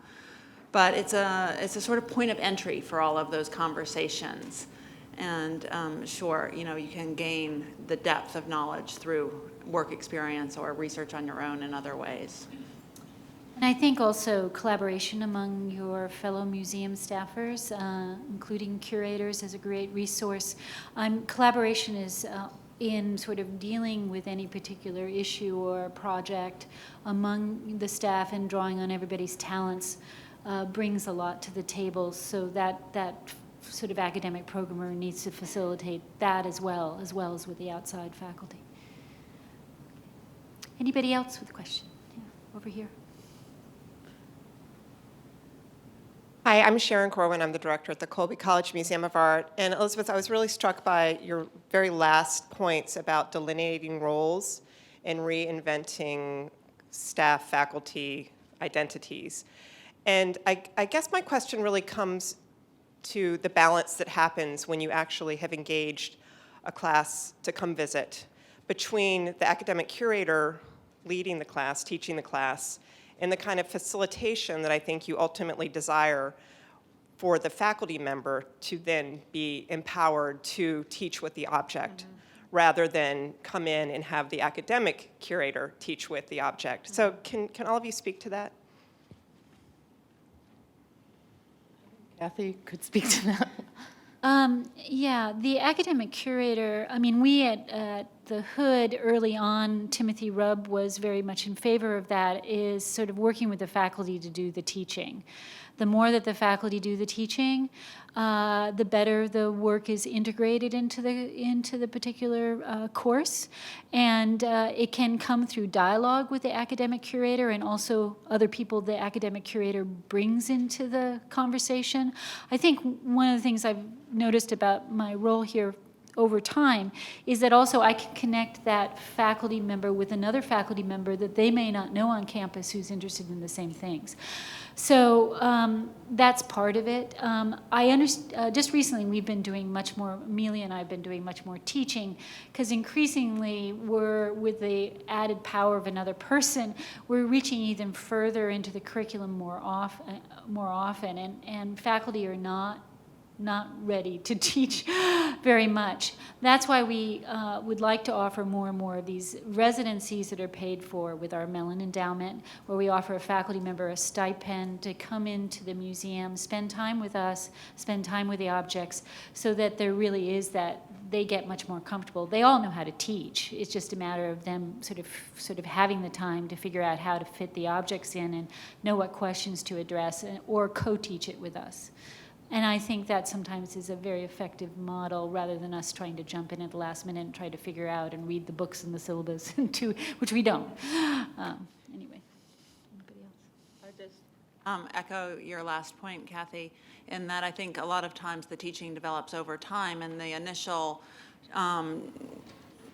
But it's a sort of point of entry for all of those conversations. And sure, you can gain the depth of knowledge through work experience or research on your own in other ways. And I think also collaboration among your fellow museum staffers, including curators, is a great resource. Collaboration is in sort of dealing with any particular issue or project among the staff and drawing on everybody's talents brings a lot to the table. So that sort of academic programmer needs to facilitate that as well as with the outside faculty. Anybody else with a question? Yeah, over here. Hi, I'm Sharon Corwin. I'm the director at the Colby College Museum of Art. And Elizabeth, I was really struck by your very last points about delineating roles and reinventing staff, faculty identities. And I guess my question really comes to the balance that happens when you actually have engaged a class to come visit between the academic curator leading the class, teaching the class, and the kind of facilitation that I think you ultimately desire for the faculty member to then be empowered to teach with the object, rather than come in and have the academic curator teach with the object. So can all of you speak to that? Kathy could speak to that. Yeah, the academic curator, we at the Hood early on, Timothy Rubb was very much in favor of that, is sort of working with the faculty to do the teaching. The more that the faculty do the teaching, the better the work is integrated into the particular course. And it can come through dialogue with the academic curator and also other people the academic curator brings into the conversation. I think one of the things I've noticed about my role here over time is that also I can connect that faculty member with another faculty member that they may not know on campus who's interested in the same things. So that's part of it. Just recently we've been doing much more, Amelia and I have been doing much more teaching, because increasingly we're, with the added power of another person, we're reaching even further into the curriculum more often, and faculty are not ready to teach very much. That's why we would like to offer more and more of these residencies that are paid for with our Mellon Endowment, where we offer a faculty member a stipend to come into the museum, spend time with us, spend time with the objects, so that there really is that they get much more comfortable. They all know how to teach. It's just a matter of them sort of having the time to figure out how to fit the objects in and know what questions to address, or co-teach it with us. And I think that sometimes is a very effective model, rather than us trying to jump in at the last minute and try to figure out and read the books and the syllabus, which we don't. Anyway, anybody else? I just echo your last point, Kathy, in that I think a lot of times the teaching develops over time, and the initial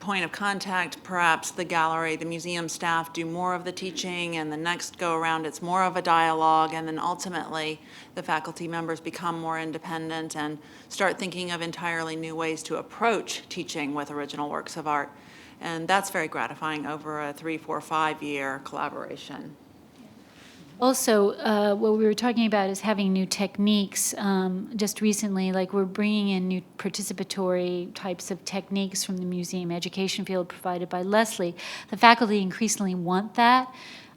point of contact, perhaps the gallery, the museum staff do more of the teaching, and the next go around it's more of a dialogue, and then ultimately the faculty members become more independent and start thinking of entirely new ways to approach teaching with original works of art. And that's very gratifying over a 3, 4, 5-year collaboration. Also, what we were talking about is having new techniques. Just recently, like we're bringing in new participatory types of techniques from the museum education field provided by Lesley. The faculty increasingly want that,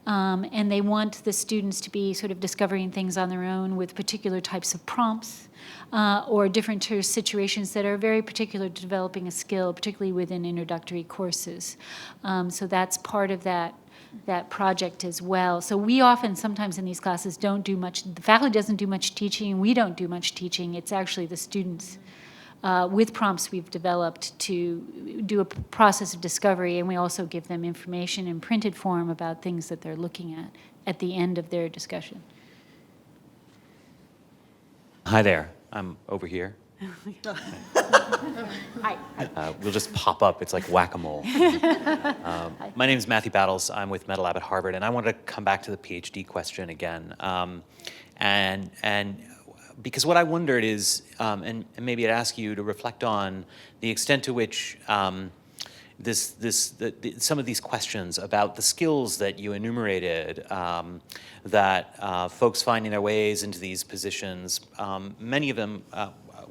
and they want the students to be sort of discovering things on their own with particular types of prompts or different situations that are very particular to developing a skill, particularly within introductory courses. So that's part of that project as well. So we often, sometimes in these classes, don't do much, the faculty doesn't do much teaching, we don't do much teaching, it's actually the students with prompts we've developed to do a process of discovery, and we also give them information in printed form about things that they're looking at the end of their discussion. Hi there, I'm over here. Hi. We'll just pop up, it's like whack-a-mole. My name is Matthew Battles, I'm with MedLab at Harvard, and I wanted to come back to the PhD question again. And because what I wondered is, and maybe I'd ask you to reflect on the extent to which some of these questions about the skills that you enumerated, that folks finding their ways into these positions, many of them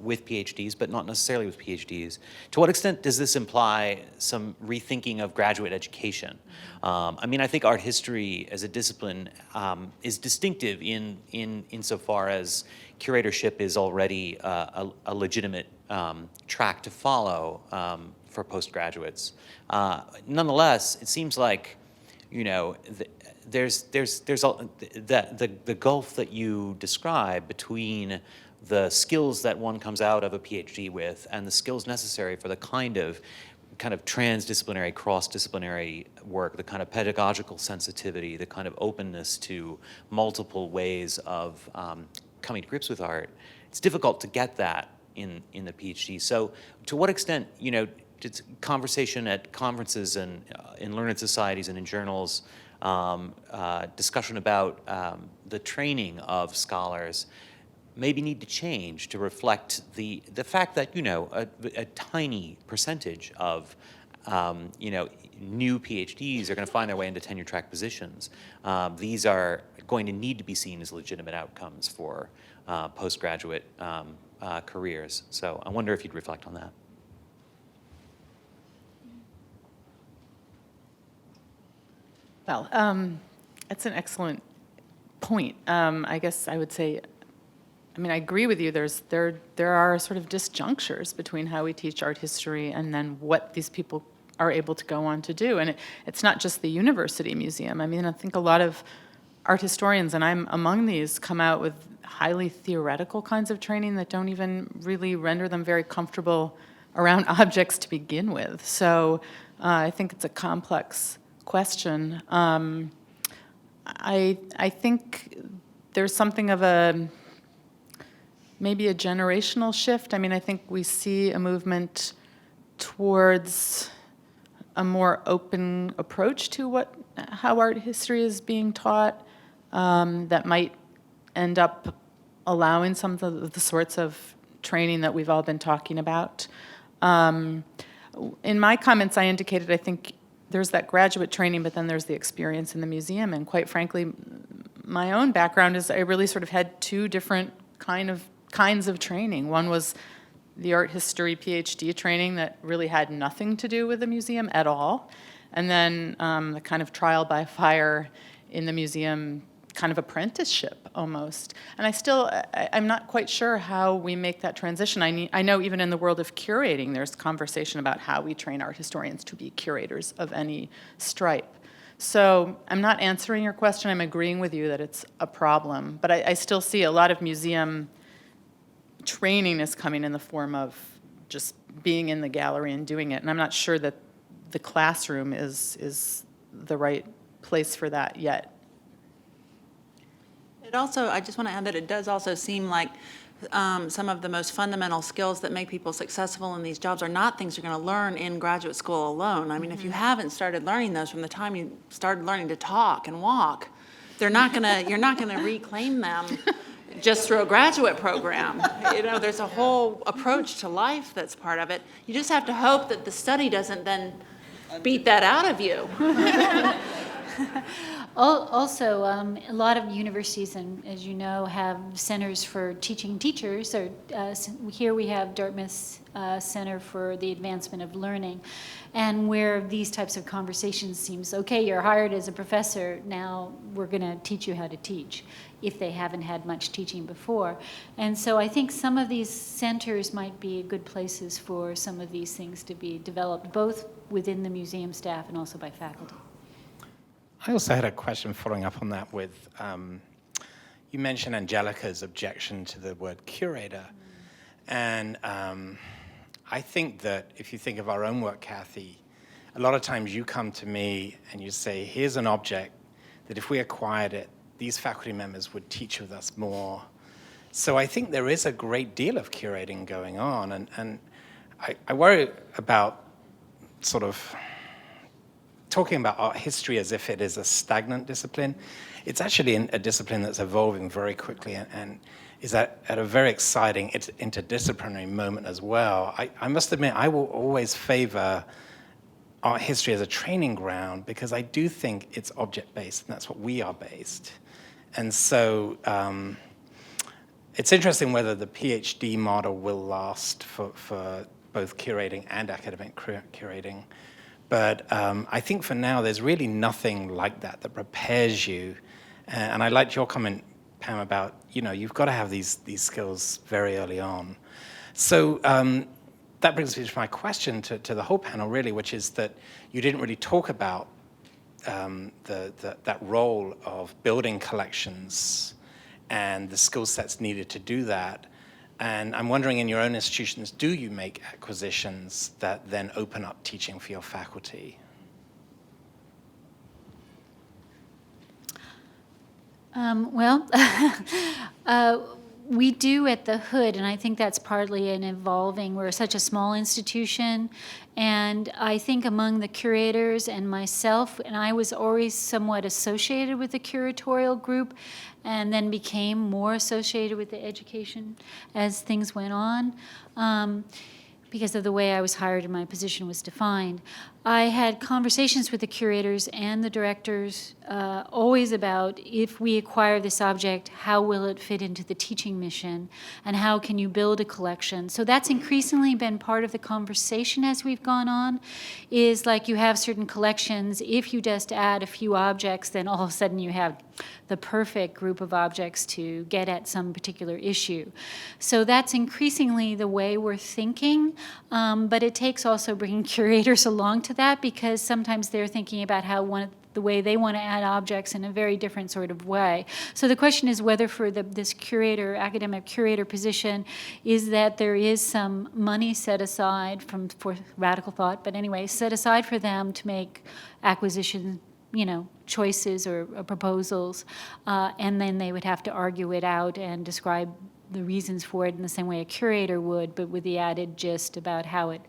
with PhDs, but not necessarily with PhDs. To what extent does this imply some rethinking of graduate education? I mean, I think art history as a discipline is distinctive insofar as curatorship is already a legitimate track to follow for postgraduates. Nonetheless, it seems like, you know, there's the gulf that you describe between the skills that one comes out of a PhD with and the skills necessary for the kind of transdisciplinary, cross-disciplinary work, the kind of pedagogical sensitivity, the kind of openness to multiple ways of coming to grips with art. It's difficult to get that in the PhD. So to what extent, you know, it's conversation at conferences and in learned societies and in journals, discussion about the training of scholars maybe need to change to reflect the fact that, you know, a tiny percentage of, you know, new PhDs are going to find their way into tenure-track positions. These are going to need to be seen as legitimate outcomes for postgraduate careers. So I wonder if you'd reflect on that. Well, that's an excellent point. I guess I would say, I mean, I agree with you. There are sort of disjunctures between how we teach art history and then what these people are able to go on to do. And it's not just the university museum. I mean, I think a lot of art historians, and I'm among these, come out with highly theoretical kinds of training that don't even really render them very comfortable around objects to begin with. So I think it's a complex question. I think there's something of maybe a generational shift. I mean, I think we see a movement towards a more open approach to how art history is being taught, that might end up allowing some of the sorts of training that we've all been talking about. In my comments, I indicated I think there's that graduate training, but then there's the experience in the museum. And quite frankly, my own background is I really sort of had two different kinds of training. One was the art history PhD training that really had nothing to do with the museum at all. And then the kind of trial by fire in the museum kind of apprenticeship almost. And I'm not quite sure how we make that transition. I know even in the world of curating, there's conversation about how we train art historians to be curators of any stripe. So I'm not answering your question. I'm agreeing with you that it's a problem. But I still see a lot of museum training is coming in the form of just being in the gallery and doing it. And I'm not sure that the classroom is the right place for that yet. I just want to add that it does also seem like some of the most fundamental skills that make people successful in these jobs are not things you're going to learn in graduate school alone. I mean, if you haven't started learning those from the time you started learning to talk and walk, you're not going to reclaim them just through a graduate program. You know, there's a whole approach to life that's part of it. You just have to hope that the study doesn't then beat that out of you. Also, a lot of universities, and as you know, have centers for teaching teachers. Or here we have Dartmouth's Center for the Advancement of Learning, and where these types of conversations seems, okay, you're hired as a professor, now we're going to teach you how to teach, if they haven't had much teaching before. And so I think some of these centers might be good places for some of these things to be developed, both within the museum staff and also by faculty. I also had a question following up on that with, you mentioned Angelica's objection to the word curator. And I think that if you think of our own work, Kathy, a lot of times you come to me and you say, here's an object that if we acquired it, these faculty members would teach with us more. So I think there is a great deal of curating going on, and I worry about sort of talking about art history as if it is a stagnant discipline. It's actually a discipline that's evolving very quickly and is at a very exciting interdisciplinary moment as well. I must admit, I will always favor art history as a training ground because I do think it's object-based, and that's what we are based. And so it's interesting whether the PhD model will last for both curating and academic curating. But I think for now, there's really nothing like that prepares you. And I liked your comment, Pam, about, you've got to have these skills very early on. So that brings me to my question to the whole panel, really, which is that you didn't really talk about that role of building collections and the skill sets needed to do that. And I'm wondering, in your own institutions, do you make acquisitions that then open up teaching for your faculty? We do at the Hood, and I think that's partly an evolving. We're such a small institution, and I think among the curators and myself, and I was always somewhat associated with the curatorial group, and then became more associated with the education as things went on. Because of the way I was hired and my position was defined. I had conversations with the curators and the directors always about, if we acquire this object, how will it fit into the teaching mission, and how can you build a collection? So that's increasingly been part of the conversation as we've gone on, is like you have certain collections, if you just add a few objects, then all of a sudden you have the perfect group of objects to get at some particular issue. So that's increasingly the way we're thinking, but it takes also bringing curators along to that, because sometimes they're thinking about the way they want to add objects in a very different sort of way. So the question is whether for this academic curator position, is that there is some money set aside for radical thought, but anyway, set aside for them to make acquisition choices or proposals, and then they would have to argue it out and describe the reasons for it in the same way a curator would, but with the added gist about how it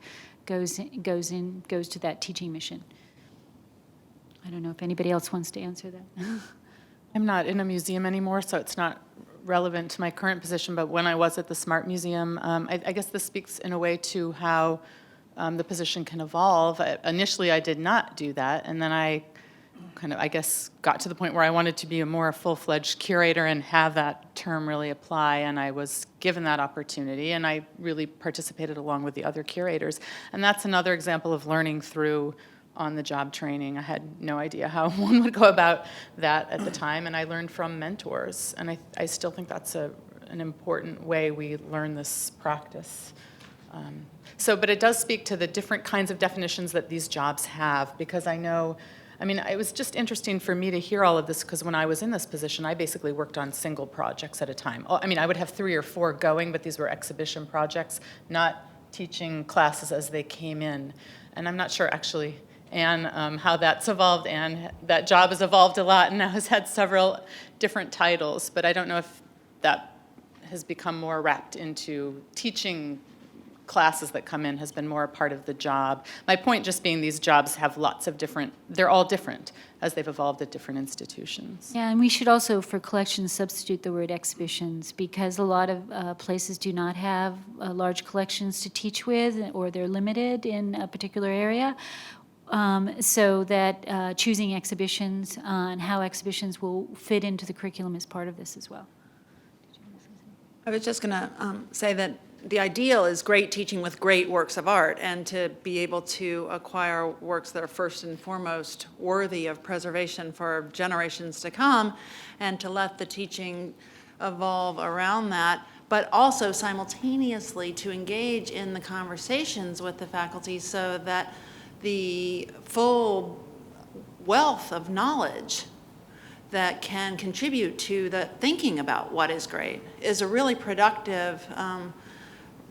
goes to that teaching mission. I don't know if anybody else wants to answer that. I'm not in a museum anymore, so it's not relevant to my current position, but when I was at the Smart Museum, I guess this speaks in a way to how the position can evolve. Initially, I did not do that, and then I got to the point where I wanted to be a more full-fledged curator and have that term really apply, and I was given that opportunity, and I really participated along with the other curators. And that's another example of learning through on-the-job training. I had no idea how one would go about that at the time, and I learned from mentors, and I still think that's an important way we learn this practice. But it does speak to the different kinds of definitions that these jobs have, because it was just interesting for me to hear all of this, because when I was in this position, I basically worked on single projects at a time. I would have 3 or 4 going, but these were exhibition projects, not teaching classes as they came in. And I'm not sure, actually, Anne, how that's evolved. Anne, that job has evolved a lot and now has had several different titles, but I don't know if that has become more wrapped into teaching classes that come in, has been more a part of the job. My point just being these jobs have lots of they're all different as they've evolved at different institutions. Yeah, and we should also, for collections, substitute the word exhibitions, because a lot of places do not have large collections to teach with, or they're limited in a particular area. So that choosing exhibitions and how exhibitions will fit into the curriculum is part of this as well. I was just going to say that the ideal is great teaching with great works of art, and to be able to acquire works that are first and foremost worthy of preservation for generations to come, and to let the teaching evolve around that, but also simultaneously to engage in the conversations with the faculty so that the full wealth of knowledge that can contribute to the thinking about what is great is a really productive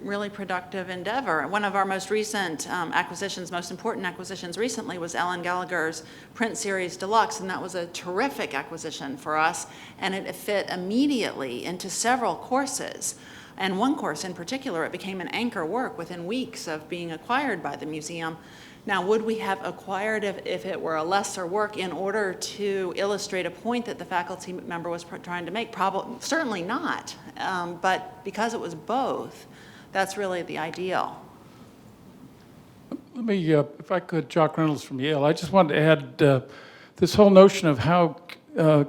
really productive endeavor. One of our most recent acquisitions, most important acquisitions recently, was Ellen Gallagher's print series Deluxe, and that was a terrific acquisition for us, and it fit immediately into several courses. And one course in particular, it became an anchor work within weeks of being acquired by the museum. Now, would we have acquired if it were a lesser work in order to illustrate a point that the faculty member was trying to make? Probably, certainly not. But because it was both, that's really the ideal. Let me, if I could, Jock Reynolds from Yale. I just wanted to add this whole notion of how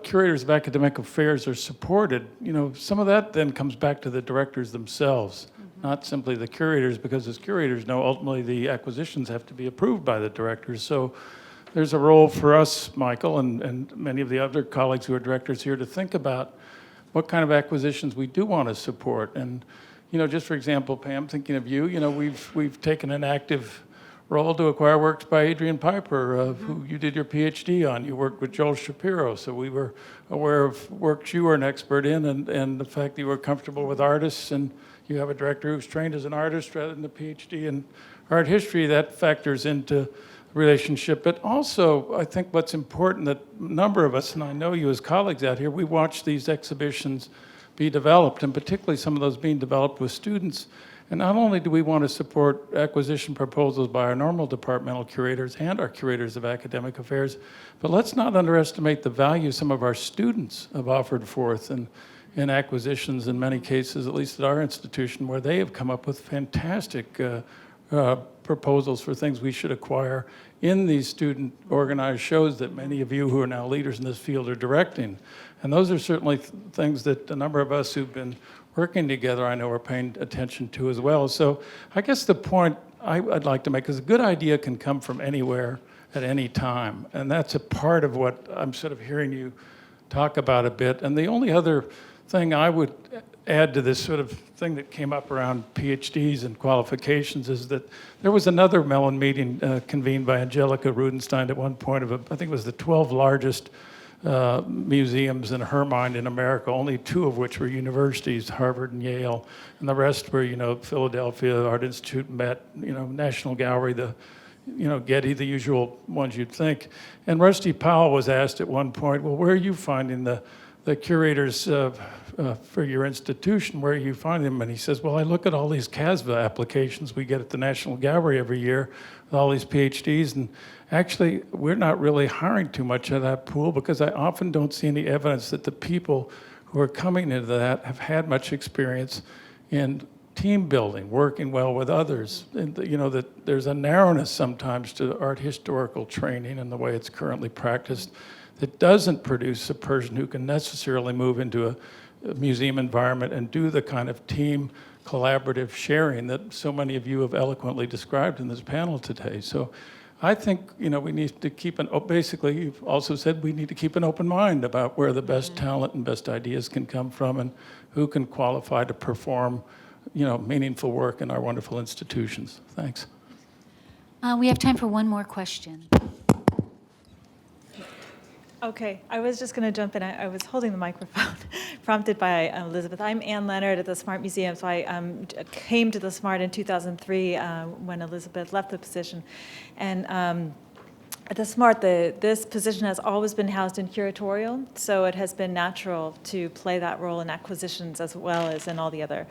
curators of academic affairs are supported. You know, some of that then comes back to the directors themselves, not simply the curators, because as curators know, ultimately the acquisitions have to be approved by the directors. So there's a role for us, Michael, and many of the other colleagues who are directors here to think about what kind of acquisitions we do want to support. And, you know, just for example, Pam, thinking of you, you know, we've taken an active role to acquire works by Adrian Piper, who you did your PhD on. You worked with Joel Shapiro, so we were aware of works you were an expert in, and the fact that you were comfortable with artists, and you have a director who's trained as an artist rather than a PhD in art history, that factors into the relationship. But also, I think what's important that a number of us, and I know you as colleagues out here, we watch these exhibitions be developed, and particularly some of those being developed with students. And not only do we want to support acquisition proposals by our normal departmental curators and our curators of academic affairs, but let's not underestimate the value some of our students have offered forth in acquisitions in many cases, at least at our institution, where they have come up with fantastic proposals for things we should acquire in these student-organized shows that many of you who are now leaders in this field are directing. And those are certainly things that a number of us who've been working together, I know, are paying attention to as well. So I guess the point I'd like to make is a good idea can come from anywhere at any time. And that's a part of what I'm sort of hearing you talk about a bit. And the only other thing I would add to this sort of thing that came up around PhDs and qualifications is that there was another Mellon meeting convened by Angelica Rudenstein at one point of, I think it was the 12 largest museums in her mind in America, only 2 of which were universities, Harvard and Yale, and the rest were, you know, Philadelphia, Art Institute, Met, you know, National Gallery, the, you know, Getty, the usual ones you'd think. And Rusty Powell was asked at one point, well, where are you finding the curators for your institution? Where are you finding them? And he says, well, I look at all these CASVA applications we get at the National Gallery every year with all these PhDs, and actually, we're not really hiring too much of that pool because I often don't see any evidence that the people who are coming into that have had much experience in team building, working well with others. And, you know, that there's a narrowness sometimes to art historical training and the way it's currently practiced that doesn't produce a person who can necessarily move into a museum environment and do the kind of team collaborative sharing that so many of you have eloquently described in this panel today. So I think, you know, we need to keep basically, you've also said we need to keep an open mind about where the best talent and best ideas can come from and who can qualify to perform, you know, meaningful work in our wonderful institutions. Thanks. We have time for one more question. Okay, I was just going to jump in. I was holding the microphone, prompted by Elizabeth. I'm Ann Leonard at the Smart Museum, so I came to the Smart in 2003 when Elizabeth left the position. And at the Smart, this position has always been housed in curatorial, so it has been natural to play that role in acquisitions as well as in all the other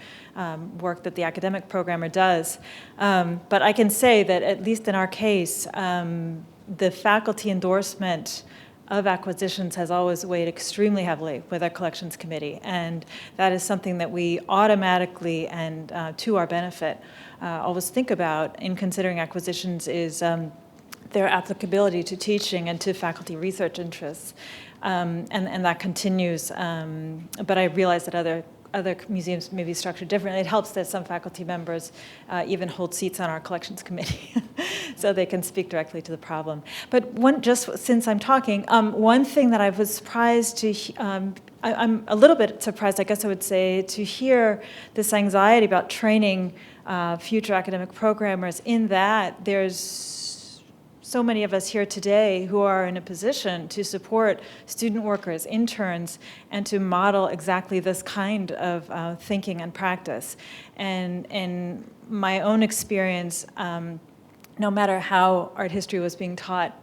work that the academic programmer does. But I can say that at least in our case, the faculty endorsement of acquisitions has always weighed extremely heavily with our collections committee, and that is something that we automatically and to our benefit always think about in considering acquisitions is their applicability to teaching and to faculty research interests, and that continues. But I realize that other museums may be structured differently. It helps that some faculty members even hold seats on our collections committee, so they can speak directly to the problem. But just since I'm talking, one thing that I was surprised to, I'm a little bit surprised, I guess I would say, to hear this anxiety about training future academic programmers, in that there's so many of us here today who are in a position to support student workers, interns, and to model exactly this kind of thinking and practice. And in my own experience, no matter how art history was being taught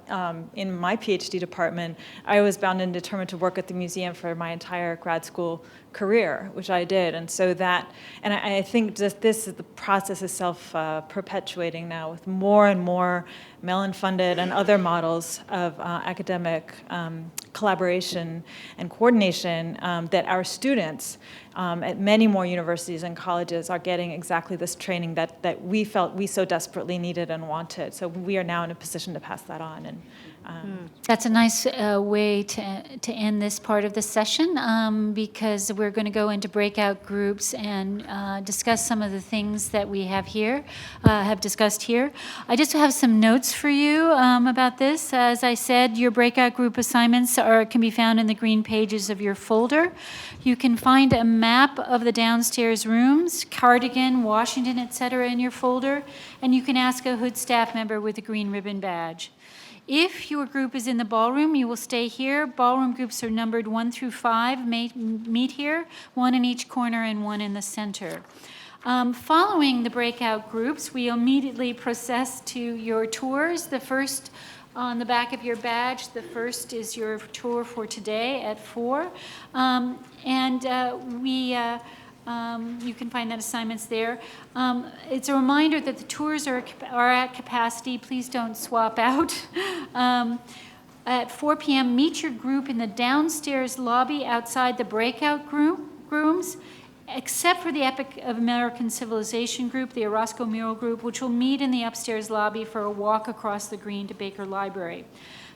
in my PhD department, I was bound and determined to work at the museum for my entire grad school career, which I did. And so that, and I think just this, the process is self-perpetuating now with more and more Mellon-funded and other models of academic collaboration and coordination that our students at many more universities and colleges are getting exactly this training that we felt we so desperately needed and wanted. So we are now in a position to pass that on. And That's a nice way to end this part of the session, because we're going to go into breakout groups and discuss some of the things that we have discussed here. I just have some notes for you about this. As I said, your breakout group assignments can be found in the green pages of your folder. You can find a map of the downstairs rooms, Cardigan, Washington, etc. in your folder, and you can ask a Hood staff member with a green ribbon badge. If your group is in the ballroom, you will stay here. Ballroom groups are numbered 1 through 5. Meet here, 1 in each corner and 1 in the center. Following the breakout groups, we immediately process to your tours. The first on the back of your badge, the first is your tour for today at 4. You can find that assignments there. It's a reminder that the tours are at capacity. Please don't swap out. At 4 p.m., meet your group in the downstairs lobby outside the breakout rooms, except for the Epic of American Civilization group, the Orozco Mural group, which will meet in the upstairs lobby for a walk across the green to Baker Library.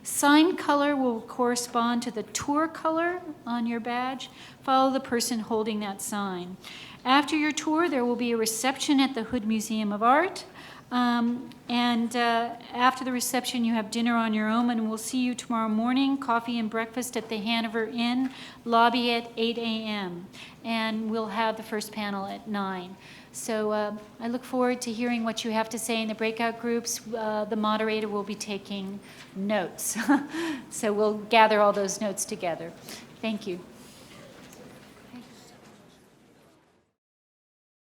Sign color will correspond to the tour color on your badge. Follow the person holding that sign. After your tour, there will be a reception at the Hood Museum of Art. After the reception, you have dinner on your own, and we'll see you tomorrow morning, coffee and breakfast at the Hanover Inn, lobby at 8 a.m. And we'll have the first panel at 9. So I look forward to hearing what you have to say in the breakout groups. The moderator will be taking notes. So we'll gather all those notes together. Thank you.